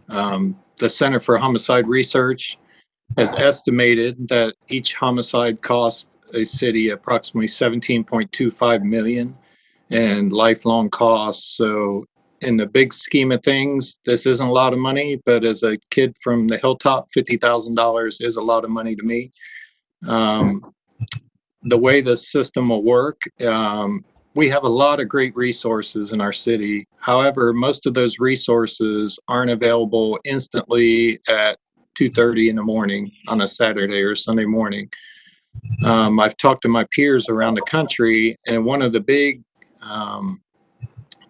The Center for Homicide Research has estimated that each homicide costs a city approximately $17.25 million in lifelong costs. So in the big scheme of things, this isn't a lot of money, but as a kid from the hilltop, $50,000 is a lot of money to me. The way the system will work, we have a lot of great resources in our city. However, most of those resources aren't available instantly at 2:30 in the morning on a Saturday or Sunday morning. I've talked to my peers around the country, and one of the big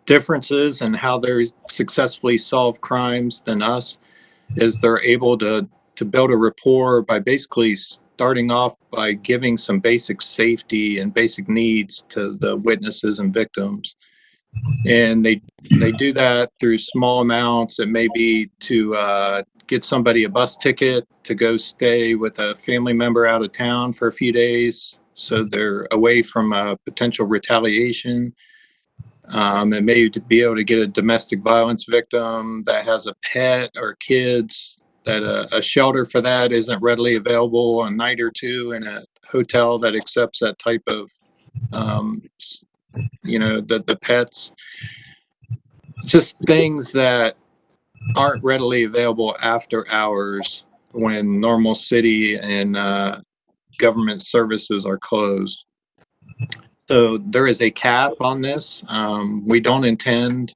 differences in how they successfully solve crimes than us is they're able to build a rapport by basically starting off by giving some basic safety and basic needs to the witnesses and victims. And they do that through small amounts. It may be to get somebody a bus ticket to go stay with a family member out of town for a few days so they're away from potential retaliation. It may be able to get a domestic violence victim that has a pet or kids, that a shelter for that isn't readily available a night or two in a hotel that accepts that type of, the pets. Just things that aren't readily available after hours when normal city and government services are closed. So there is a cap on this. We don't intend,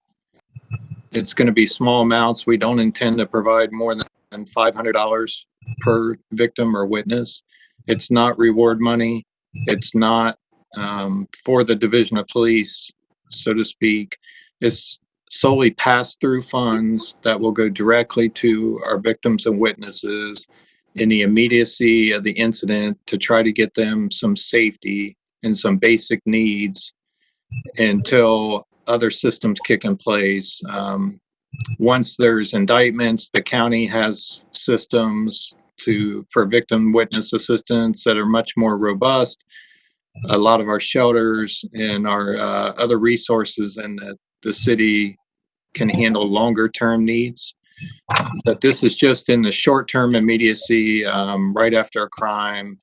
it's going to be small amounts. We don't intend to provide more than $500 per victim or witness. It's not reward money. It's not for the Division of Police, so to speak. It's solely pass-through funds that will go directly to our victims and witnesses in the immediacy of the incident to try to get them some safety and some basic needs until other systems kick in place. Once there's indictments, the county has systems for victim witness assistance that are much more robust. A lot of our shelters and our other resources in the city can handle longer term needs. But this is just in the short term immediacy, right after a crime,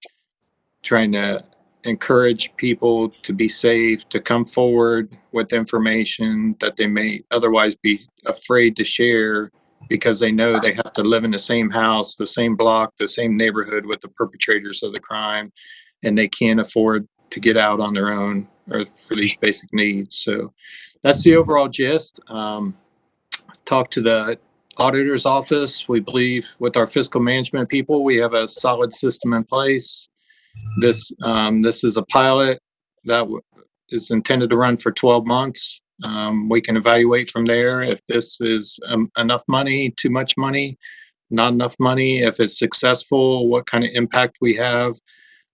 trying to encourage people to be safe, to come forward with information that they may otherwise be afraid to share because they know they have to live in the same house, the same block, the same neighborhood with the perpetrators of the crime, and they can't afford to get out on their own or for these basic needs. So that's the overall gist. Talk to the auditor's office. We believe with our fiscal management people, we have a solid system in place. This is a pilot that is intended to run for 12 months. We can evaluate from there if this is enough money, too much money, not enough money, if it's successful, what kind of impact we have.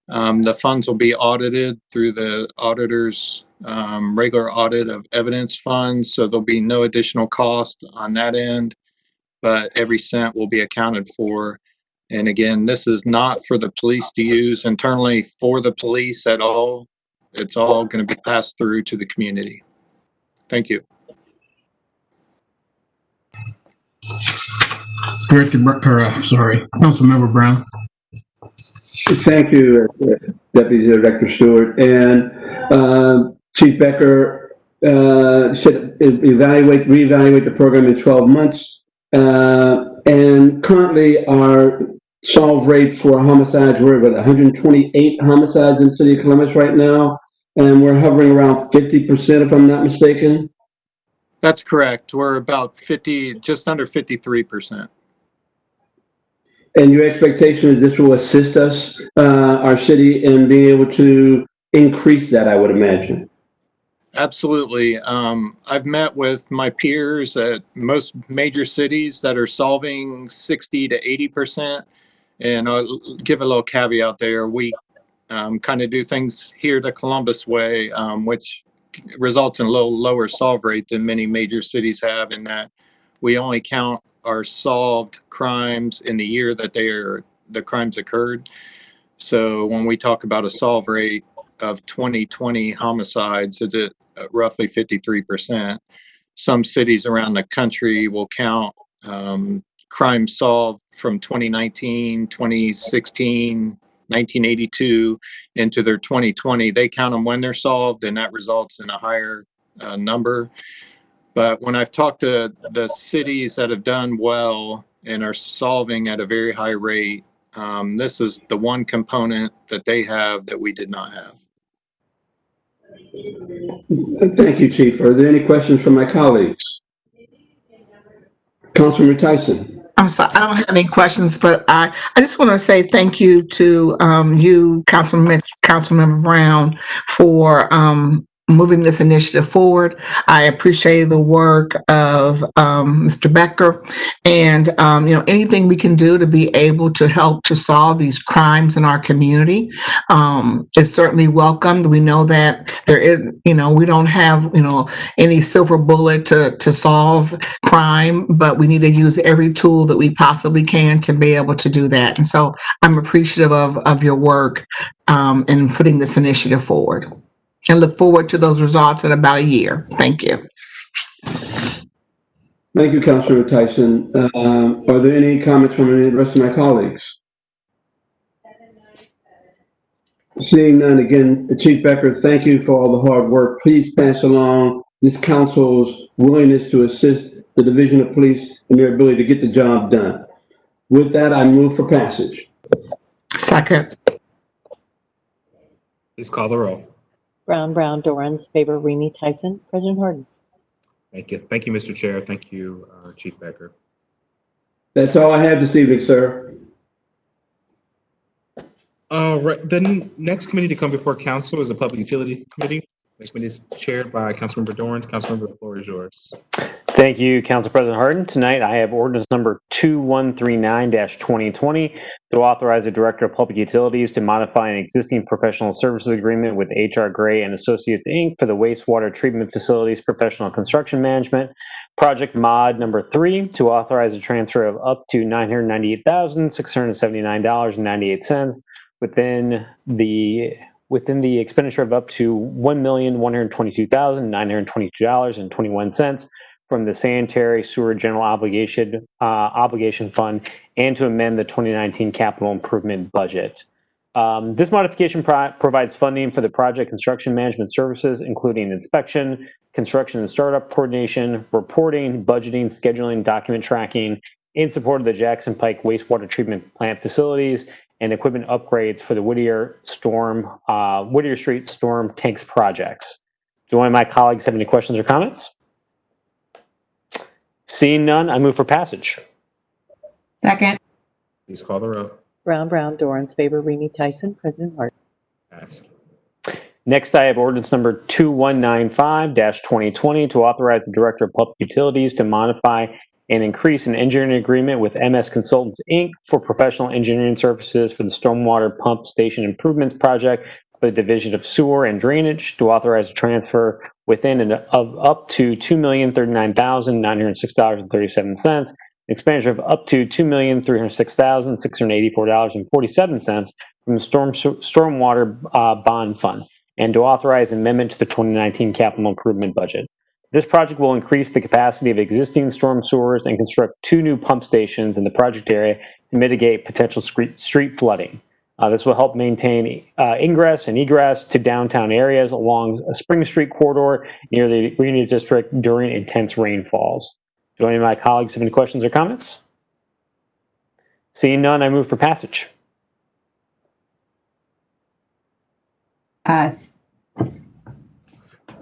The funds will be audited through the auditor's regular audit of evidence funds, so there'll be no additional cost on that end, but every cent will be accounted for. And again, this is not for the police to use internally for the police at all. It's all going to be passed through to the community. Thank you. Councilmember Brown. Thank you, Deputy Director Stewart. And Chief Becker should reevaluate the program in 12 months. And currently our solve rate for homicides, we're at 128 homicides in the city of Columbus right now. And we're hovering around 50%, if I'm not mistaken. That's correct. We're about just under 53%. And your expectation is this will assist us, our city, in being able to increase that, I would imagine. Absolutely. I've met with my peers at most major cities that are solving 60 to 80%. And I'll give a little caveat there. We kind of do things here the Columbus way, which results in a little lower solve rate than many major cities have, in that we only count our solved crimes in the year that the crimes occurred. So when we talk about a solve rate of 2020 homicides, it's at roughly 53%. Some cities around the country will count crimes solved from 2019, 2016, 1982 into their 2020. They count them when they're solved, and that results in a higher number. But when I've talked to the cities that have done well and are solving at a very high rate, this is the one component that they have that we did not have. Thank you, Chief. Are there any questions from my colleagues? Councilmember Tyson. I'm sorry, I don't have any questions, but I just want to say thank you to you, Councilmember Brown, for moving this initiative forward. I appreciate the work of Mr. Becker, and anything we can do to be able to help to solve these crimes in our community is certainly welcomed. We know that there is, we don't have, any silver bullet to solve crime, but we need to use every tool that we possibly can to be able to do that. And so I'm appreciative of your work in putting this initiative forward, and look forward to those results in about a year. Thank you. Thank you, Councilmember Tyson. Are there any comments from any of the rest of my colleagues? Seeing none, again, Chief Becker, thank you for all the hard work. Please pass along this council's willingness to assist the Division of Police in their ability to get the job done. With that, I move for passage. Second. Please call the roll. Brown, Dorans, Favor, Remy, Tyson. President Harden. Thank you. Thank you, Mr. Chair. Thank you, Chief Becker. That's all I have this evening, sir. All right. The next committee to come before council is the Public Utility Committee. The committee is chaired by Councilmember Dorans. Councilmember, the floor is yours. Thank you, Council President Harden. Tonight, I have ordinance number 2139-2020 to authorize the Director of Public Utilities to modify an existing professional services agreement with H.R. Gray and Associates, Inc. for the wastewater treatment facilities professional construction management. Project mod number 3 to authorize a transfer of up to $998,679.98 within the expenditure of up to $1,122,922.21 from the Sanitary Sewer General Obligation Fund, and to amend the 2019 capital improvement budget. This modification provides funding for the project construction management services, including inspection, construction and startup coordination, reporting, budgeting, scheduling, document tracking, in support of the Jackson Pike wastewater treatment plant facilities and equipment upgrades for the Whittier Street storm tanks projects. Do any of my colleagues have any questions or comments? Seeing none, I move for passage. Second. Please call the row. Brown, Dorans, favor, Remy, Tyson, President Harden. Passed. Next, I have ordinance number 2195-2020 to authorize the Director of Public Utilities to modify and increase an engineering agreement with MS Consultants, Inc. for professional engineering services for the Stormwater Pump Station Improvements Project for the Division of Sewer and Drainage, to authorize a transfer within and of up to $2,039,906.37, an expenditure of up to $2,306,684.47 from the Stormwater Bond Fund, and to authorize amendment to the 2019 capital improvement budget. This project will increase the capacity of existing storm sewers and construct 2 new pump stations in the project area to mitigate potential street flooding. This will help maintain ingress and egress to downtown areas along a Spring Street corridor near the Greenwich District during intense rainfalls. Do any of my colleagues have any questions or comments? Seeing none, I move for passage.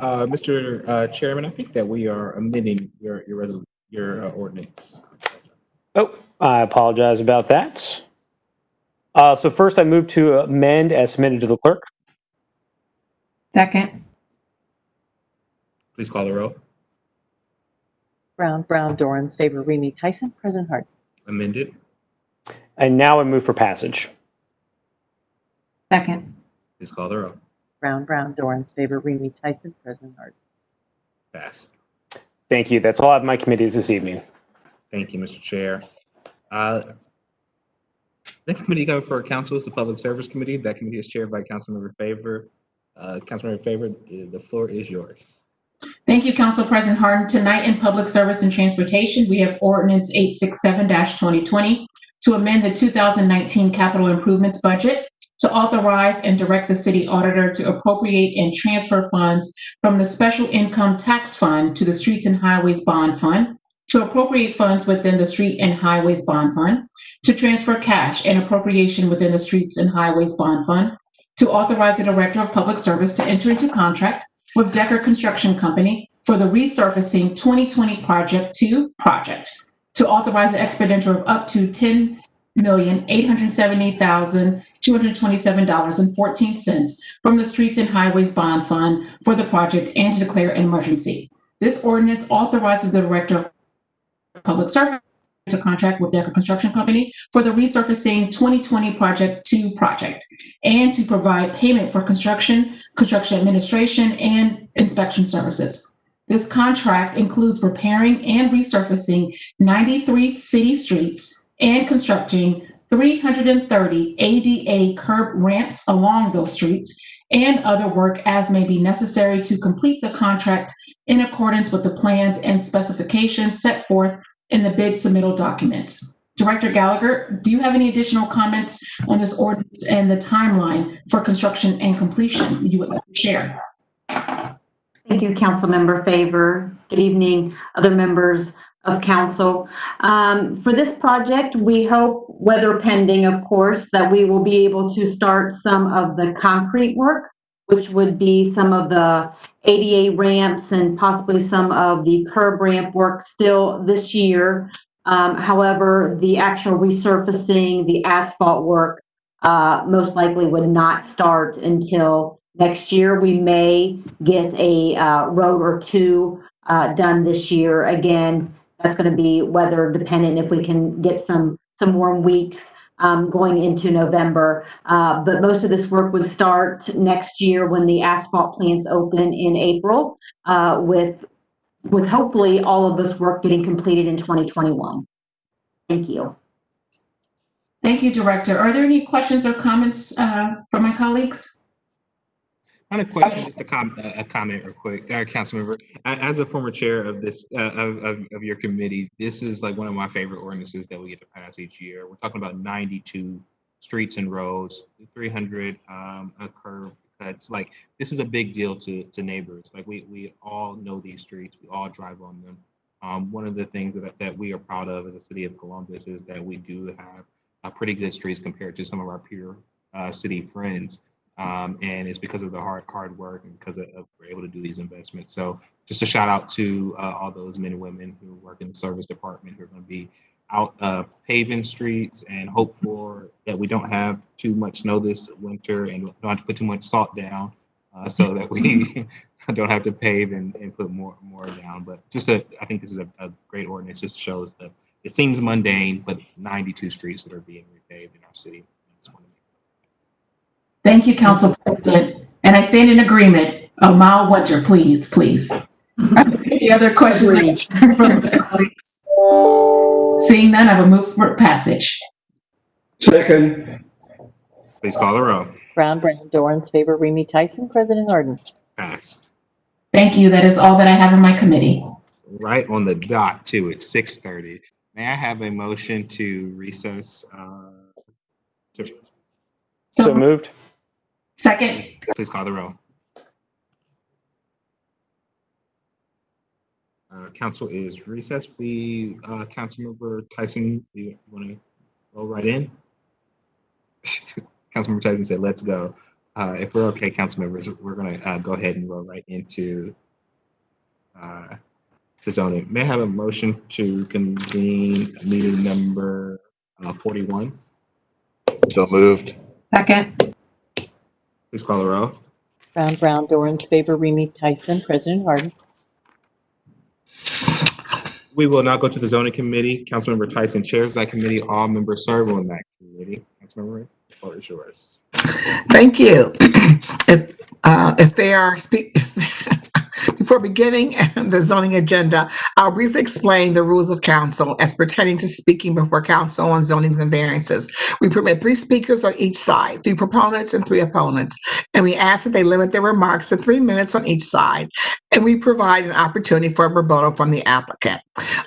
Mr. Chairman, I think that we are amending your ordinance. Oh, I apologize about that. So first, I move to amend as submitted to the clerk. Second. Please call the row. Brown, Dorans, favor, Remy, Tyson, President Harden. Amended. And now I move for passage. Second. Please call the row. Brown, Dorans, favor, Remy, Tyson, President Harden. Pass. Thank you. That's all I have in my committees this evening. Thank you, Mr. Chair. Next committee coming for council is the Public Service Committee. That committee is chaired by Councilmember Favor. Councilmember Favor, the floor is yours. Thank you, Council President Harden. Tonight in Public Service and Transportation, we have Ordinance 867-2020 to amend the 2019 capital improvements budget, to authorize and direct the city auditor to appropriate and transfer funds from the Special Income Tax Fund to the Streets and Highways Bond Fund, to appropriate funds within the Street and Highways Bond Fund, to transfer cash and appropriation within the Streets and Highways Bond Fund, to authorize the Director of Public Service to enter into contract with Decker Construction Company for the resurfacing 2020 Project 2 project, to authorize the expenditure of up to $10,870,227.14 from the Streets and Highways Bond Fund for the project and to declare an emergency. This ordinance authorizes the Director of Public Service to contract with Decker Construction Company for the resurfacing 2020 Project 2 project, and to provide payment for construction administration, and inspection services. This contract includes repairing and resurfacing 93 city streets and constructing 330 ADA curb ramps along those streets, and other work as may be necessary to complete the contract in accordance with the plans and specifications set forth in the bid submittal documents. Director Gallagher, do you have any additional comments on this ordinance and the timeline for construction and completion you would like to share? Thank you, Councilmember Favor. Good evening, other members of council. For this project, we hope, weather pending, of course, that we will be able to start some of the concrete work, which would be some of the ADA ramps and possibly some of the curb ramp work still this year. However, the actual resurfacing, the asphalt work, most likely would not start until next year. We may get a road or two done this year. Again, that's going to be weather dependent if we can get some warm weeks going into November. But most of this work would start next year when the asphalt plants open in April, with hopefully all of this work getting completed in 2021. Thank you. Thank you, Director. Are there any questions or comments from my colleagues? Not a question, just a comment real quick, Councilmember. As a former chair of this of your committee, this is like one of my favorite ordinances that we get to pass each year. We're talking about 92 streets and roads, 300 curb cuts. Like, this is a big deal to neighbors. Like, we all know these streets, we all drive on them. One of the things that we are proud of as a city of Columbus is that we do have pretty good streets compared to some of our peer city friends. And it's because of the hard work and because we're able to do these investments. So just a shout out to all those men and women who work in the service department who are going to be out paving streets, and hope for that we don't have too much snow this winter and don't have to put too much salt down so that we don't have to pave and put more down. But I think this is a great ordinance. Just shows that it seems mundane, but 92 streets that are being repaved in our city. Thank you, Council President. And I stand in agreement. A mild winter, please, please. Any other questions or comments from the colleagues? Seeing none, I will move for passage. Second. Please call the row. Brown, Dorans, Favor, Remy, Tyson, President Harden. Pass. Thank you. That is all that I have in my committee. Right on the dot, too. It's 6:30. May I have a motion to recess? So moved. Second. Please call the row. Council is recessed. Councilmember Tyson, you want to roll right in? Councilmember Tyson said, let's go. If we're okay, council members, we're going to go ahead and roll right into to zoning. May I have a motion to convene meeting number 41? So moved. Second. Please call the row. Brown, Dorans, Favor, Remy, Tyson, President Harden. We will now go to the zoning committee. Councilmember Tyson chairs that committee. All members serve on that committee. Councilmember, the floor is yours. Thank you. If there are before beginning the zoning agenda, I'll briefly explain the rules of council as pertaining to speaking before council on zonings and variances. We permit 3 speakers on each side, 3 proponents and 3 opponents, and we ask that they limit their remarks to 3 minutes on each side, and we provide an opportunity for a rebuttal from the applicant.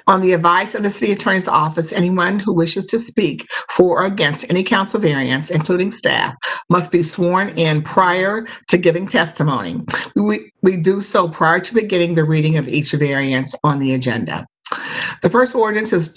On the advice of the city attorney's office, anyone who wishes to speak for or against any council variance, including staff, must be sworn in prior to giving testimony. We do so prior to beginning the reading of each variance on the agenda. The first ordinance is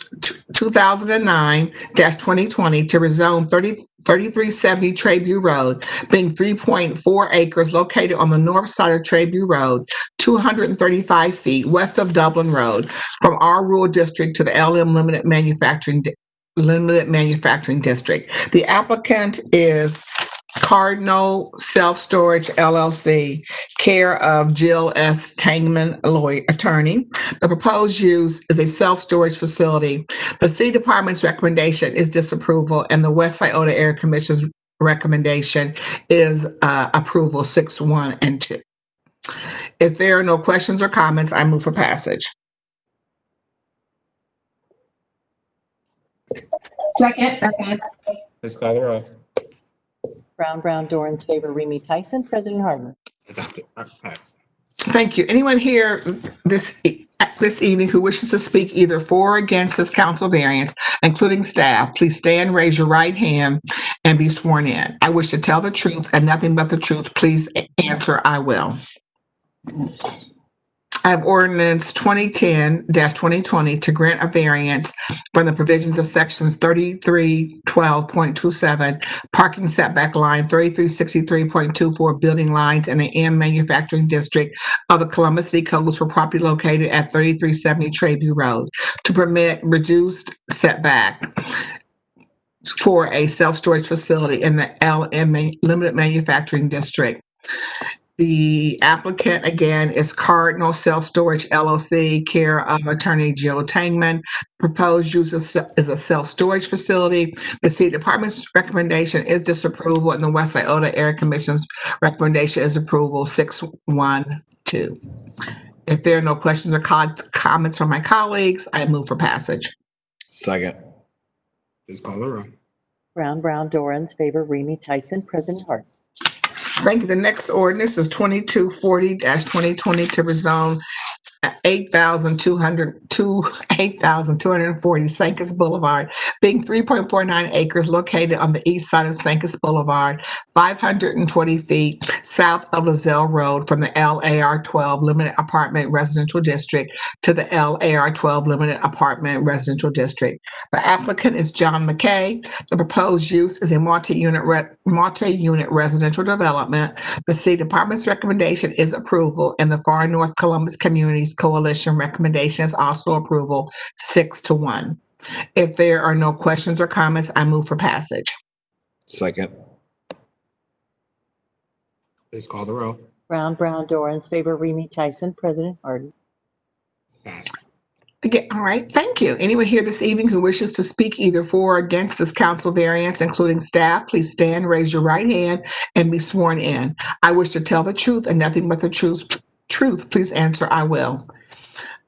2009-2020 to rezone 3370 Trayview Road, being 3.4 acres located on the north side of Trayview Road, 235 feet west of Dublin Road, from R Rural District to the LM Limited Manufacturing District. The applicant is Cardinal Self-Storage LLC, care of Jill S. Tangman, lawyer, attorney. The proposed use is a self-storage facility. The city department's recommendation is disapproval, and the West Iota Area Commission's recommendation is approval 6, 1, and 2. If there are no questions or comments, I move for passage. Second. Please call the row. Brown, Dorans, Favor, Remy, Tyson, President Harden. Adopted. Pass. Thank you. Anyone here this evening who wishes to speak either for or against this council variance, including staff, please stand, raise your right hand, and be sworn in. I wish to tell the truth and nothing but the truth. Please answer, I will. I have ordinance 2010-2020 to grant a variance from the provisions of sections 3312.27, parking setback line, 3363.24, building lines, and the M manufacturing district of the Columbus City Codes for property located at 3370 Trayview Road to permit reduced setback for a self-storage facility in the LM Limited Manufacturing District. The applicant, again, is Cardinal Self-Storage LLC, care of attorney Jill Tangman. Proposed use is a self-storage facility. The city department's recommendation is disapproval, and the West Iota Area Commission's recommendation is approval 6, 1, 2. If there are no questions or comments from my colleagues, I move for passage. Second. Please call the row. Brown, Dorans, Favor, Remy, Tyson, President Harden. Thank you. The next ordinance is 2240-2020 to rezone 8,240 Sankis Boulevard, being 3.49 acres located on the east side of Sankis Boulevard, 520 feet south of Lozelle Road from the LAR 12 Limited Apartment Residential District to the LAR 12 Limited Apartment Residential District. The applicant is John McKay. The proposed use is a multi-unit residential development. The city department's recommendation is approval, and the Far North Columbus Communities Coalition recommendation is also approval, 6-1. If there are no questions or comments, I move for passage. Second. Please call the row. Brown, Dorans, Favor, Remy, Tyson, President Harden. Pass. Again, all right, thank you. Anyone here this evening who wishes to speak either for or against this council variance, including staff, please stand, raise your right hand, and be sworn in. I wish to tell the truth and nothing but the truth. Please answer, I will.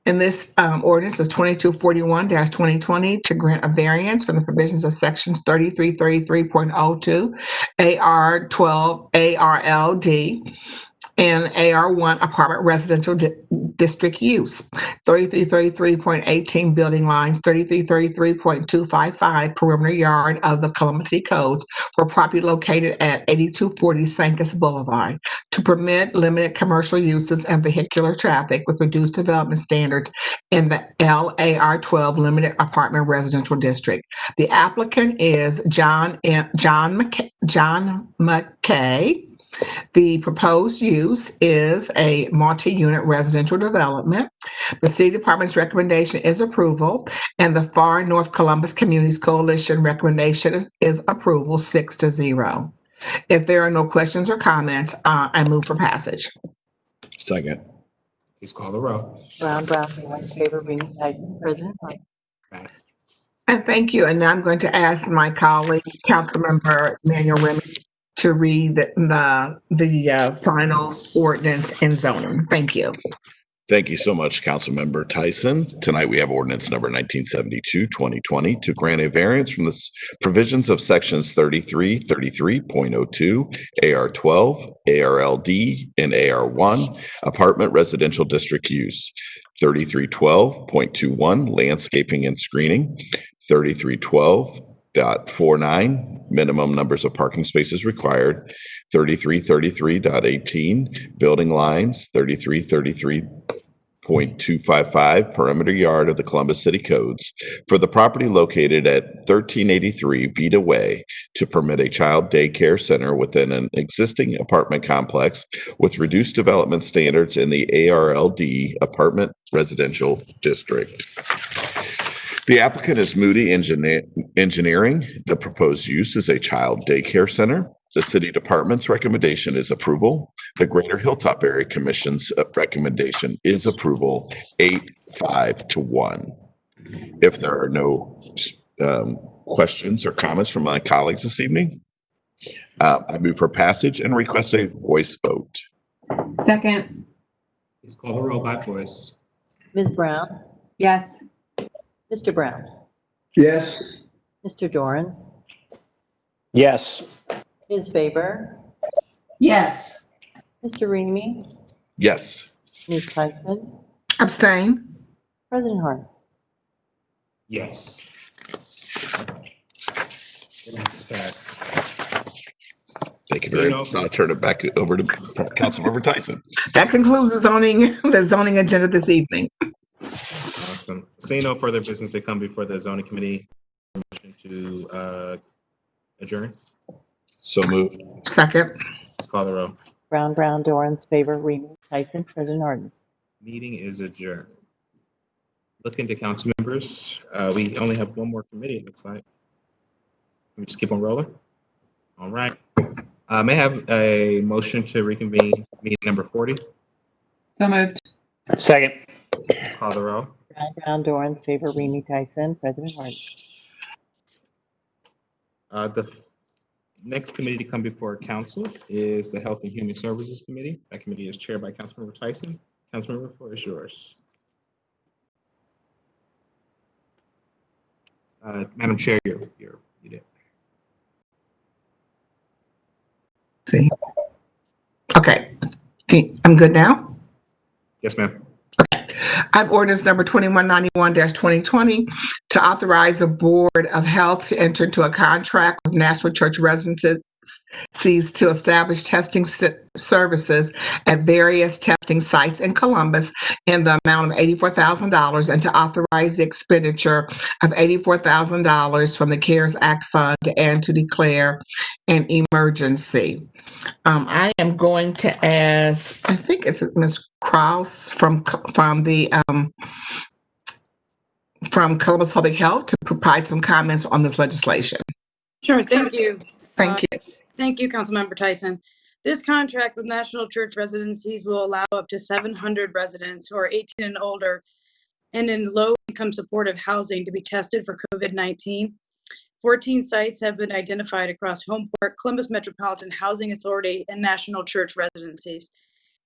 And this ordinance is 2241-2020 to grant a variance from the provisions of sections 3333.02, AR 12, ARLD, and AR1 apartment residential district use, 3333.18 building lines, 3333.255 perimeter yard of the Columbus City Codes for property located at 8240 Sankis Boulevard to permit limited commercial uses and vehicular traffic with reduced development standards in the LAR 12 limited apartment residential district. The applicant is John McKay. The proposed use is a multi-unit residential development. The city department's recommendation is approval, and the Far North Columbus Communities Coalition recommendation is approval, 6-0. If there are no questions or comments, I move for passage. Second. Please call the row. Brown, Dorans, Favor, Remy, Tyson, President Harden. Pass. And thank you. And now I'm going to ask my colleague, Councilmember Emmanuel Remy, to read the final ordinance in zoning. Thank you. Thank you so much, Councilmember Tyson. Tonight we have ordinance number 1972-2020 to grant a variance from the provisions of sections 3333.02, AR12, ARLD, and AR1, apartment residential district use, 3312.21, landscaping and screening, 3312.49, minimum numbers of parking spaces required, 3333.18, building lines, 3333.255, perimeter yard of the Columbus City Codes for the property located at 1383 Vita Way to permit a child daycare center within an existing apartment complex with reduced development standards in the ARLD apartment residential district. The applicant is Moody Engineering. The proposed use is a child daycare center. The city department's recommendation is approval. The Greater Hilltop Area Commission's recommendation is approval, 8-5-1. If there are no questions or comments from my colleagues this evening, I move for passage and request a voice vote. Second. Please call the row by voice. Ms. Brown, Yes. Mr. Brown, Yes. Mr. Dorans, Yes. Ms. Favor, Yes. Mr. Remy, Yes. Ms. Tyson, Abstain. President Harden. Yes. Ordinance passed. Thank you very much. I'll turn it back over to Councilmember Tyson. That concludes the zoning agenda this evening. Awesome. Seeing no further business to come before the zoning committee, motion to adjourn. So moved. Second. Let's call the row. Brown, Dorans, Favor, Remy, Tyson, President Harden. Meeting is adjourned. Looking to council members, we only have one more committee, it looks like. We just keep on rolling. All right. May I have a motion to reconvene meeting number 40? So moved. Second. Let's call the row. Brown, Dorans, Favor, Remy, Tyson, President Harden. The next committee to come before council is the Health and Human Services Committee. That committee is chaired by Councilmember Tyson. Councilmember, the floor is yours. Madam Chair, you did. See. Okay. I'm good now? Yes, ma'am. I have ordinance number 2191-2020 to authorize the Board of Health to enter into a contract with National Church Residences to establish testing services at various testing sites in Columbus in the amount of $84,000 and to authorize the expenditure of $84,000 from the CARES Act fund and to declare an emergency. I am going to ask, I think it's Ms. Kraus from Columbus Public Health to provide some comments on this legislation. Sure, thank you. Thank you. Thank you, Councilmember Tyson. This contract with National Church Residencies will allow up to 700 residents who are 18 and older and in low-income supportive housing to be tested for COVID-19. 14 sites have been identified across Homeport, Columbus Metropolitan Housing Authority, and National Church Residencies.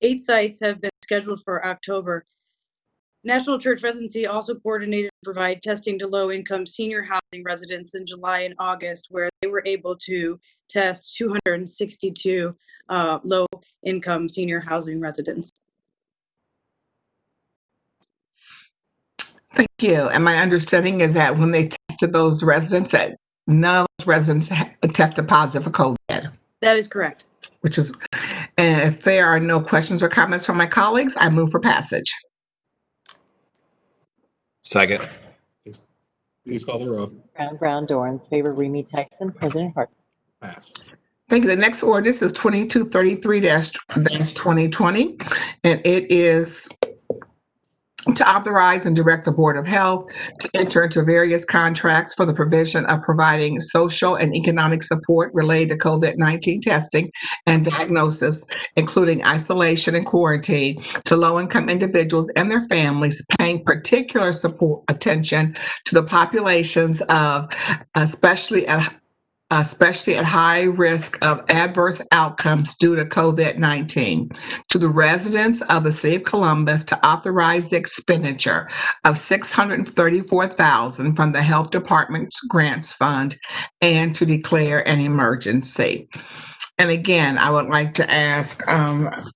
8 sites have been scheduled for October. National Church Residency also coordinated to provide testing to low-income senior housing residents in July and August, where they were able to test 262 low-income senior housing residents. Thank you. And my understanding is that when they tested those residents, that none of those residents tested positive for COVID. That is correct. And if there are no questions or comments from my colleagues, I move for passage. Second. Please call the roll. Brown, Dorans, Favor, Remy, Tyson, President Harden. Pass. Thank you. The next ordinance is 2233-2020, and it is to authorize and direct the Board of Health to enter into various contracts for the provision of providing social and economic support related to COVID-19 testing and diagnosis, including isolation and quarantine, to low-income individuals and their families, paying particular support attention to the populations of especially at high risk of adverse outcomes due to COVID-19, to the residents of the City of Columbus to authorize the expenditure of $634,000 from the Health Department's Grants Fund and to declare an emergency. And again, I would like to ask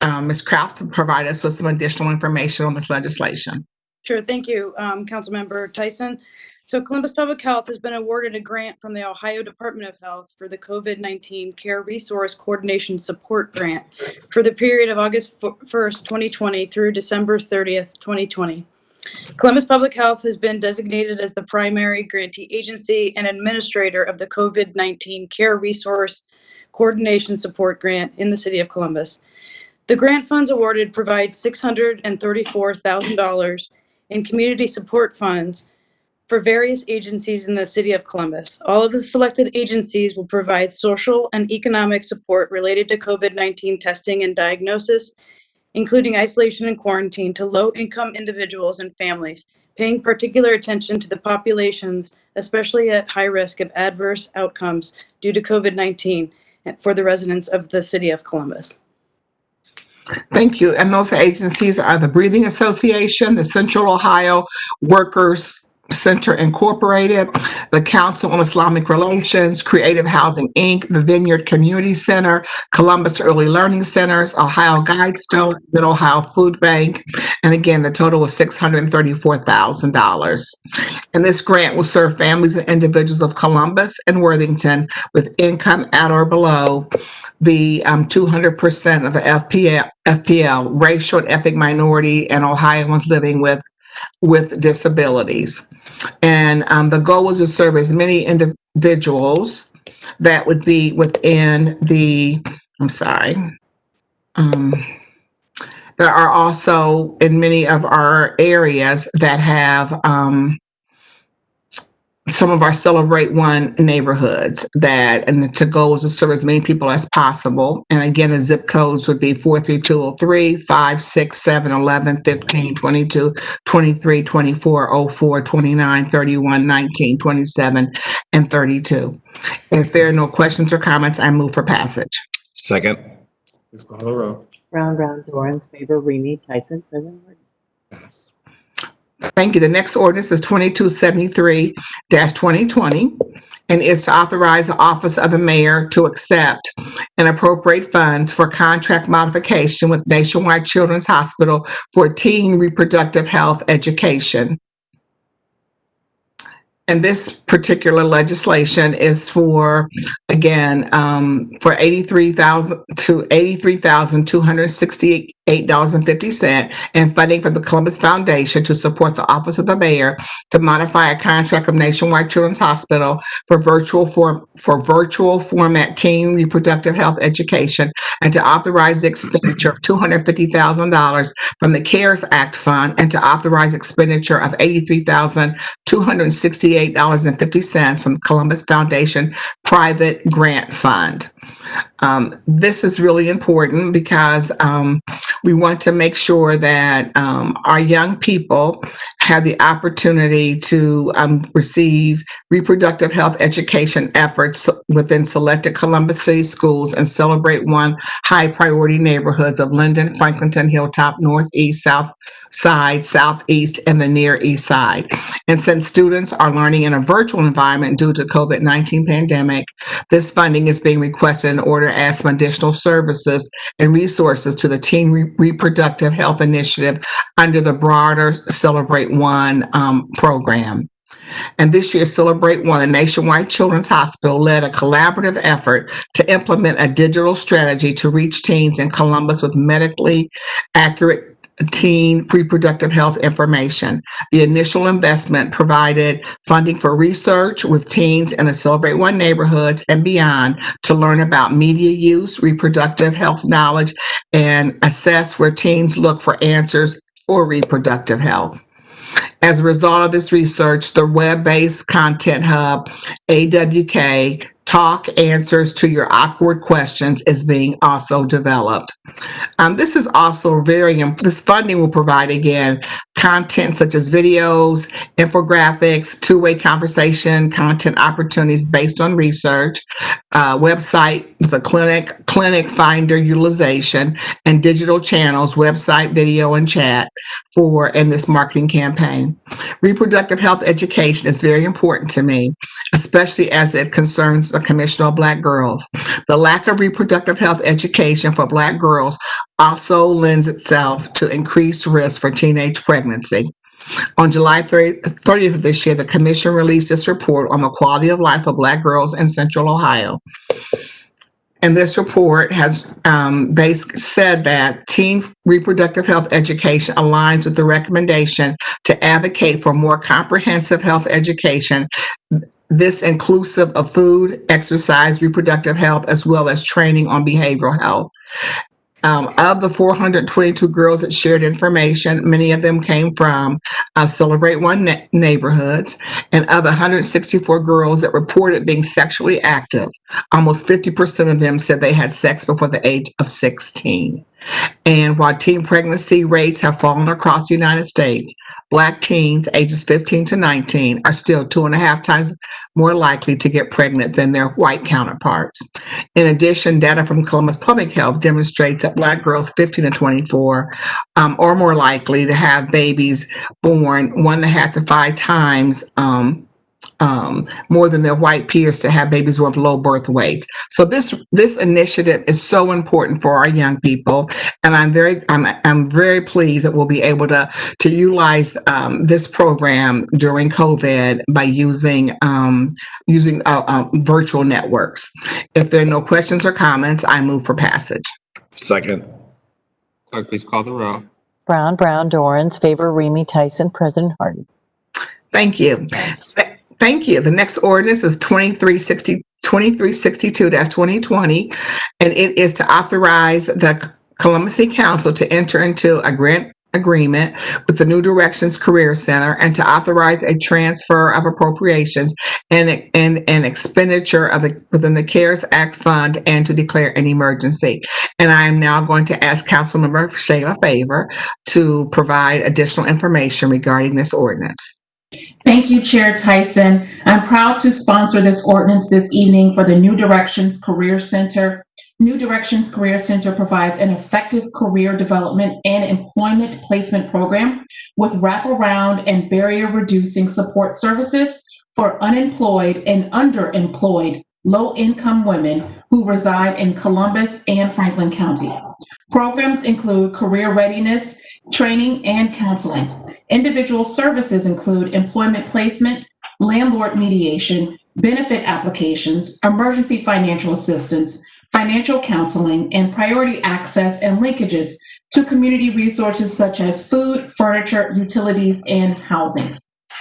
Ms. Kraus to provide us with some additional information on this legislation. Sure, thank you, Councilmember Tyson. So Columbus Public Health has been awarded a grant from the Ohio Department of Health for the COVID-19 Care Resource Coordination Support Grant for the period of August 1st, 2020 through December 30th, 2020. Columbus Public Health has been designated as the primary grantee agency and administrator of the COVID-19 Care Resource Coordination Support Grant in the City of Columbus. The grant funds awarded provide $634,000 in community support funds for various agencies in the City of Columbus. All of the selected agencies will provide social and economic support related to COVID-19 testing and diagnosis, including isolation and quarantine to low-income individuals and families, paying particular attention to the populations, especially at high risk of adverse outcomes due to COVID-19 for the residents of the City of Columbus. Thank you. And those agencies are the Breathing Association, the Central Ohio Workers Center Incorporated, the Council on Islamic Relations, Creative Housing, Inc., the Vineyard Community Center, Columbus Early Learning Centers, Ohio Guidestone, Mid-Ohio Food Bank, and again, the total was $634,000. And this grant will serve families and individuals of Columbus and Worthington with income at or below the 200% of the FPL, racial and ethnic minority, and Ohioans living with disabilities. And the goal is to serve as many individuals that would be within the, there are also in many of our areas that have some of our Celebrate One neighborhoods and the goal is to serve as many people as possible. And again, the zip codes would be 43203, 5, 6, 7, 11, 15, 22, 23, 24, 04, 29, 31, 19, 27, and 32. If there are no questions or comments, I move for passage. Second. Please call the roll. Brown, Dorans, Favor, Remy, Tyson, President Harden. Pass. Thank you. The next ordinance is 2273-2020, and is to authorize the office of the mayor to accept and appropriate funds for contract modification with Nationwide Children's Hospital for teen reproductive health education. And this particular legislation is for, again, for $83,268.50 and funding from the Columbus Foundation to support the Office of the Mayor to modify a contract of Nationwide Children's Hospital for virtual format teen reproductive health education, and to authorize the expenditure of $250,000 from the CARES Act fund, and to authorize expenditure of $83,268.50 from the Columbus Foundation private grant fund. This is really important because we want to make sure that our young people have the opportunity to receive reproductive health education efforts within selected Columbus City schools and Celebrate One high priority neighborhoods of Linden, Franklinton, Hilltop, Northeast, South Side, Southeast, and the Near East Side. And since students are learning in a virtual environment due to COVID-19 pandemic, this funding is being requested in order to add some additional services and resources to the Teen Reproductive Health Initiative under the broader Celebrate One program. And this year, Celebrate One, a Nationwide Children's Hospital, led a collaborative effort to implement a digital strategy to reach teens in Columbus with medically accurate teen reproductive health information. The initial investment provided funding for research with teens in the Celebrate One neighborhoods and beyond to learn about media use, reproductive health knowledge, and assess where teens look for answers for reproductive health. As a result of this research, the web-based content hub, AWK, Talk Answers to Your Awkward Questions, is being also developed. This is also this funding will provide, again, content such as videos, infographics, two-way conversation, content opportunities based on research, website with a clinic finder utilization, and digital channels, website, video, and chat in this marketing campaign. Reproductive health education is very important to me, especially as it concerns the Commission on Black Girls. The lack of reproductive health education for Black girls also lends itself to increased risk for teenage pregnancy. On July 30th of this year, the Commission released this report on the quality of life of Black girls in Central Ohio. And this report has said that teen reproductive health education aligns with the recommendation to advocate for more comprehensive health education, this inclusive of food, exercise, reproductive health, as well as training on behavioral health. Of the 422 girls that shared information, many of them came from Celebrate One neighborhoods, and of the 164 girls that reported being sexually active, almost 50% of them said they had sex before the age of 16. And while teen pregnancy rates have fallen across the United States, Black teens ages 15 to 19 are still 2.5 times more likely to get pregnant than their white counterparts. In addition, data from Columbus Public Health demonstrates that Black girls 15 to 24 are more likely to have babies born 1.5 to 5 times more than their white peers to have babies with low birth weights. So this initiative is so important for our young people, and I'm very pleased that we'll be able to utilize this program during COVID by using virtual networks. If there are no questions or comments, I move for passage. Second. Clerk, please call the roll. Brown, Dorans, Favor, Remy, Tyson, President Harden. Thank you. Thank you. The next ordinance is 2362-2020, and it is to authorize the Columbus City Council to enter into a grant agreement with the New Directions Career Center and to authorize a transfer of appropriations and expenditure within the CARES Act fund and to declare an emergency. And I am now going to ask Councilmember Shayla Favor to provide additional information regarding this ordinance. Thank you, Chair Tyson. I'm proud to sponsor this ordinance this evening for the New Directions Career Center. New Directions Career Center provides an effective career development and employment placement program with wraparound and barrier-reducing support services for unemployed and underemployed low-income women who reside in Columbus and Franklin County. Programs include career readiness, training, and counseling. Individual services include employment placement, landlord mediation, benefit applications, emergency financial assistance, financial counseling, and priority access and linkages to community resources such as food, furniture, utilities, and housing.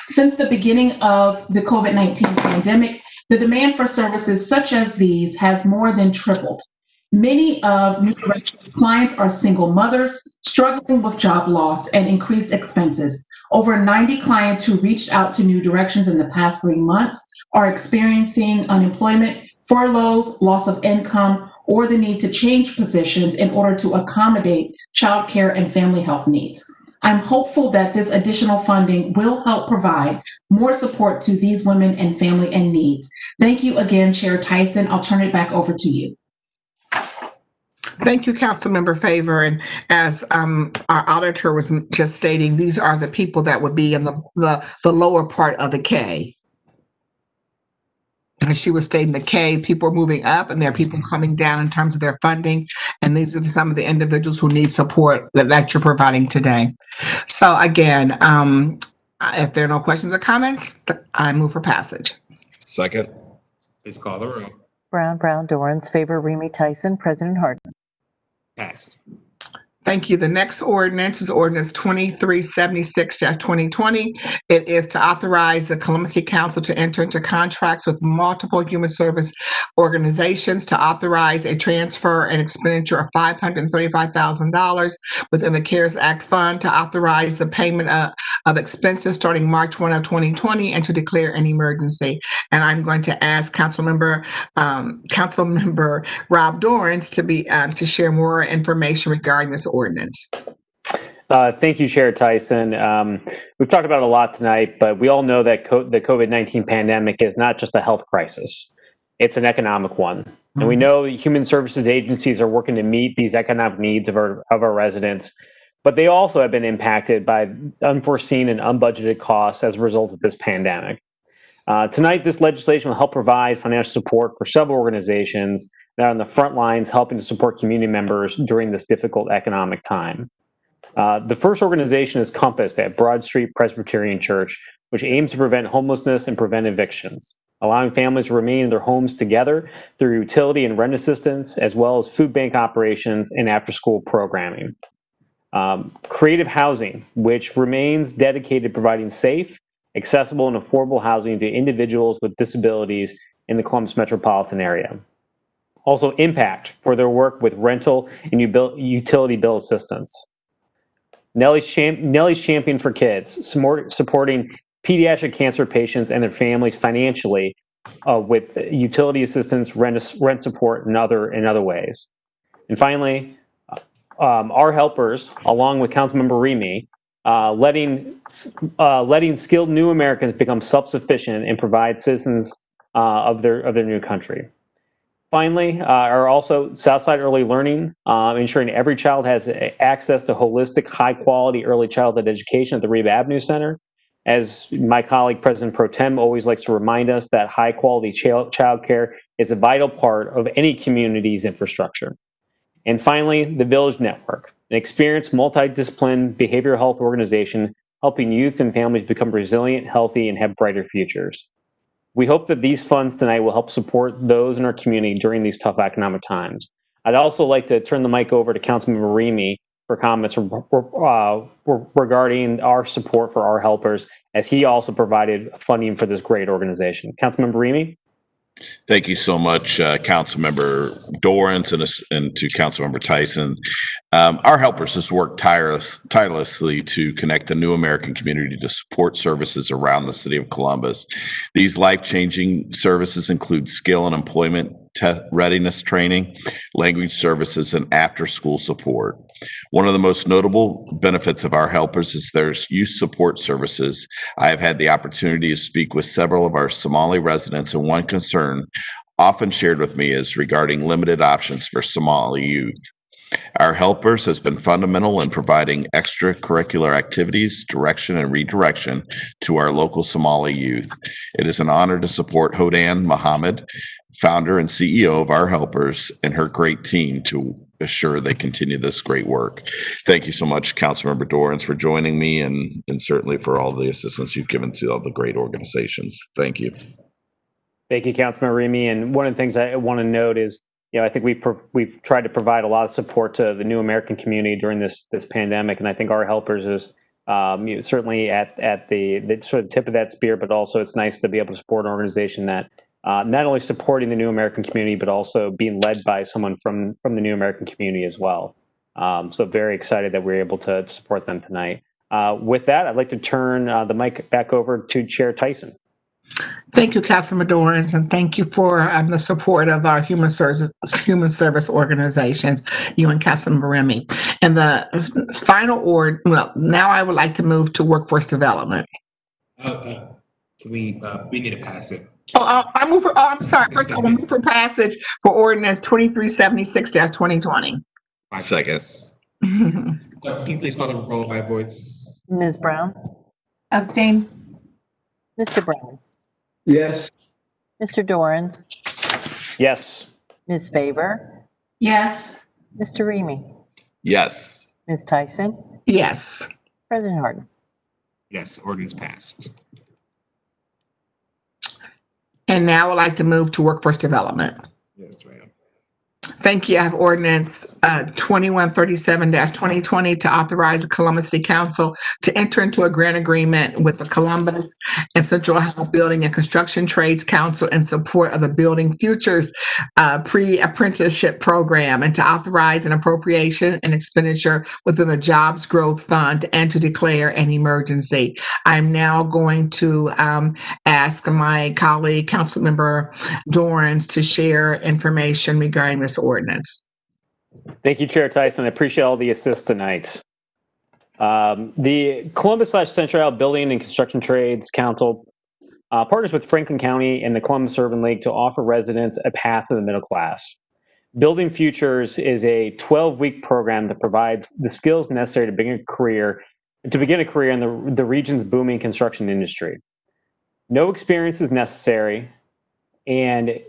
Since the beginning of the COVID-19 pandemic, the demand for services such as these has more than tripled. Many of New Directions' clients are single mothers struggling with job loss and increased expenses. Over 90 clients who reached out to New Directions in the past 3 months are experiencing unemployment, furloughs, loss of income, or the need to change positions in order to accommodate childcare and family health needs. I'm hopeful that this additional funding will help provide more support to these women and family in needs. Thank you again, Chair Tyson. I'll turn it back over to you. Thank you, Councilmember Favor. And as our auditor was just stating, these are the people that would be in the lower part of the K. As she was stating, the K, people are moving up and there are people coming down in terms of their funding. And these are some of the individuals who need support that you're providing today. So again, if there are no questions or comments, I move for passage. Second. Please call the roll. Brown, Dorans, Favor, Remy, Tyson, President Harden. Passed. Thank you. The next ordinance is ordinance 2376-2020. It is to authorize the Columbus City Council to enter into contracts with multiple human service organizations to authorize a transfer and expenditure of $535,000 within the CARES Act fund, to authorize the payment of expenses starting March 1 of 2020, and to declare an emergency. And I'm going to ask Councilmember Rob Dorans to share more information regarding this ordinance. Thank you, Chair Tyson. We've talked about it a lot tonight, but we all know that the COVID-19 pandemic is not just a health crisis. It's an economic one. And we know human services agencies are working to meet these economic needs of our residents, but they also have been impacted by unforeseen and unbudgeted costs as a result of this pandemic. Tonight, this legislation will help provide financial support for several organizations that are on the front lines helping to support community members during this difficult economic time. The first organization is Compass at Broad Street Presbyterian Church, which aims to prevent homelessness and prevent evictions, allowing families to remain in their homes together through utility and rent assistance, as well as food bank operations and after-school programming. Creative Housing, which remains dedicated to providing safe, accessible, and affordable housing to individuals with disabilities in the Columbus metropolitan area. Also, Impact for their work with rental and utility bill assistance. Nelly's Champion for Kids, supporting pediatric cancer patients and their families financially with utility assistance, rent support, and other ways. And finally, our helpers, along with Councilmember Remy, letting skilled new Americans become self-sufficient and provide citizens of their new country. Finally, are also Southside Early Learning, ensuring every child has access to holistic, high-quality early childhood education at the Reba Avenue Center. As my colleague, President Pro Tem, always likes to remind us that high-quality child care is a vital part of any community's infrastructure. And finally, the Village Network, an experienced multidisciplinary behavioral health organization helping youth and families become resilient, healthy, and have brighter futures. We hope that these funds tonight will help support those in our community during these tough economic times. I'd also like to turn the mic over to Councilmember Remy for comments regarding our support for our helpers, as he also provided funding for this great organization. Councilmember Remy? Thank you so much, Councilmember Dorans and to Councilmember Tyson. Our helpers has worked tirelessly to connect the new American community to support services around the city of Columbus. These life-changing services include skill and employment readiness training, language services, and after-school support. One of the most notable benefits of our helpers is their youth support services. I have had the opportunity to speak with several of our Somali residents, and one concern often shared with me is regarding limited options for Somali youth. Our Helpers has been fundamental in providing extracurricular activities, direction, and redirection to our local Somali youth. It is an honor to support Hodan Mohammed, founder and CEO of Our Helpers, and her great team to assure they continue this great work. Thank you so much, Councilmember Dorrance, for joining me and certainly for all the assistance you've given to all the great organizations. Thank you. Thank you, Councilmember Remy. And one of the things I want to note is, I think we've tried to provide a lot of support to the New American community during this pandemic, and I think Our Helpers is certainly at the sort of tip of that spear. But also, it's nice to be able to support an organization that not only supporting the New American community, but also being led by someone from the New American community as well. So very excited that we're able to support them tonight. With that, I'd like to turn the mic back over to Chair Tyson. Thank you, Councilman Dorrance, and thank you for the support of our human service organizations, you and Councilman Remy. And the final now I would like to move to workforce development. We need to pass it. I'm sorry. First, I will move for passage for ordinance 2376-2020. Second. Can you please call the roll by voice? Ms. Brown? Abstain. Mr. Brown? Yes. Mr. Dorrance? Yes. Ms. Favor? Yes. Mr. Remy? Yes. Ms. Tyson? Yes. President Harden? Yes, ordinance passed. And now I'd like to move to workforce development. Yes, ma'am. Thank you. I have ordinance 2137-2020 to authorize the Columbus City Council to enter into a grant agreement with the Columbus and Central Ohio Building and Construction Trades Council in support of the Building Futures pre-apprenticeship program, and to authorize an appropriation and expenditure within the Jobs Growth Fund and to declare an emergency. I'm now going to ask my colleague, Councilmember Dorrance, to share information regarding this ordinance. Thank you, Chair Tyson. I appreciate all the assist tonight. The Columbus/Central Ohio Building and Construction Trades Council partners with Franklin County and the Columbus Urban League to offer residents a path to the middle class. Building Futures is a 12-week program that provides the skills necessary to begin a career in the region's booming construction industry. No experience is necessary, and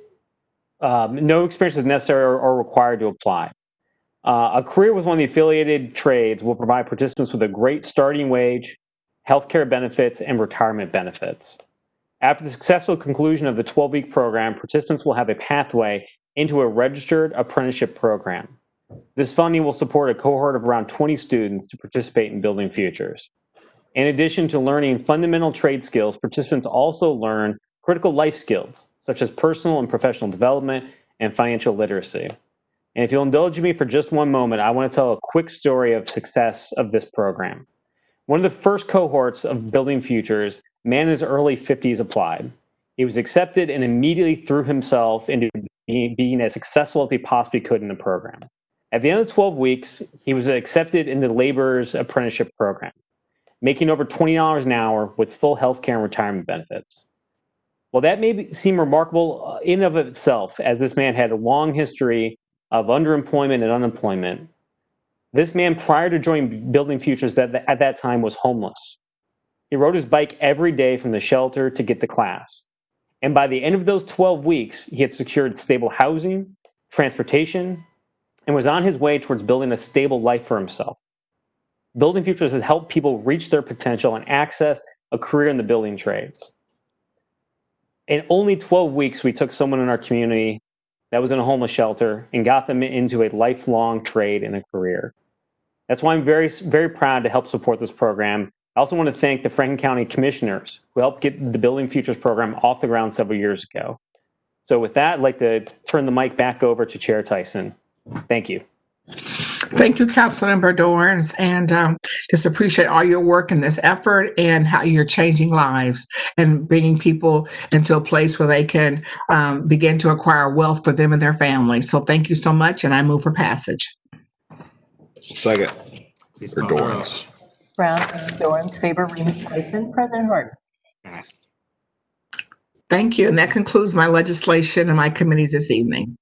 no experience is necessary or required to apply. A career with one of the affiliated trades will provide participants with a great starting wage, healthcare benefits, and retirement benefits. After the successful conclusion of the 12-week program, participants will have a pathway into a registered apprenticeship program. This funding will support a cohort of around 20 students to participate in Building Futures. In addition to learning fundamental trade skills, participants also learn critical life skills, such as personal and professional development and financial literacy. And if you'll indulge me for just one moment, I want to tell a quick story of success of this program. One of the first cohorts of Building Futures, a man in his early 50s applied. He was accepted and immediately threw himself into being as successful as he possibly could in the program. At the end of 12 weeks, he was accepted in the laborer's apprenticeship program, making over $20 an hour with full health care and retirement benefits. Well, that may seem remarkable in and of itself, as this man had a long history of underemployment and unemployment. This man, prior to joining Building Futures, at that time was homeless. He rode his bike every day from the shelter to get to class. And by the end of those 12 weeks, he had secured stable housing, transportation, and was on his way towards building a stable life for himself. Building Futures has helped people reach their potential and access a career in the building trades. In only 12 weeks, we took someone in our community that was in a homeless shelter and got them into a lifelong trade and a career. That's why I'm very, very proud to help support this program. I also want to thank the Franklin County Commissioners who helped get the Building Futures program off the ground several years ago. So with that, I'd like to turn the mic back over to Chair Tyson. Thank you. Thank you, Councilmember Dorrance, and just appreciate all your work in this effort and how you're changing lives and bringing people into a place where they can begin to acquire wealth for them and their families. So thank you so much, and I move for passage. Second. For Dorrance. Brown, Dorrance, Favor, Remy, Tyson, President Harden. Passed. Thank you, and that concludes my legislation and my committees this evening.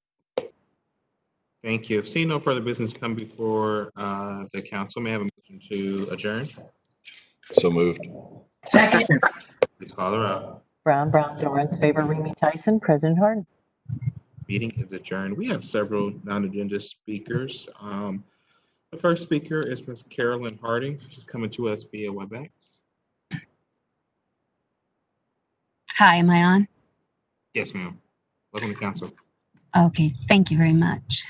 Thank you. Seeing no further business come before the council, may I have a motion to adjourn? So moved. Second. Please call her out. Brown, Dorance, Favor, Remy, Tyson, President Harden. Meeting is adjourned. We have several non-agenda speakers. The first speaker is Ms. Carolyn Harding. She's coming to us via WebEx. Hi, am I on? Yes, ma'am. Welcome to council. Okay, thank you very much.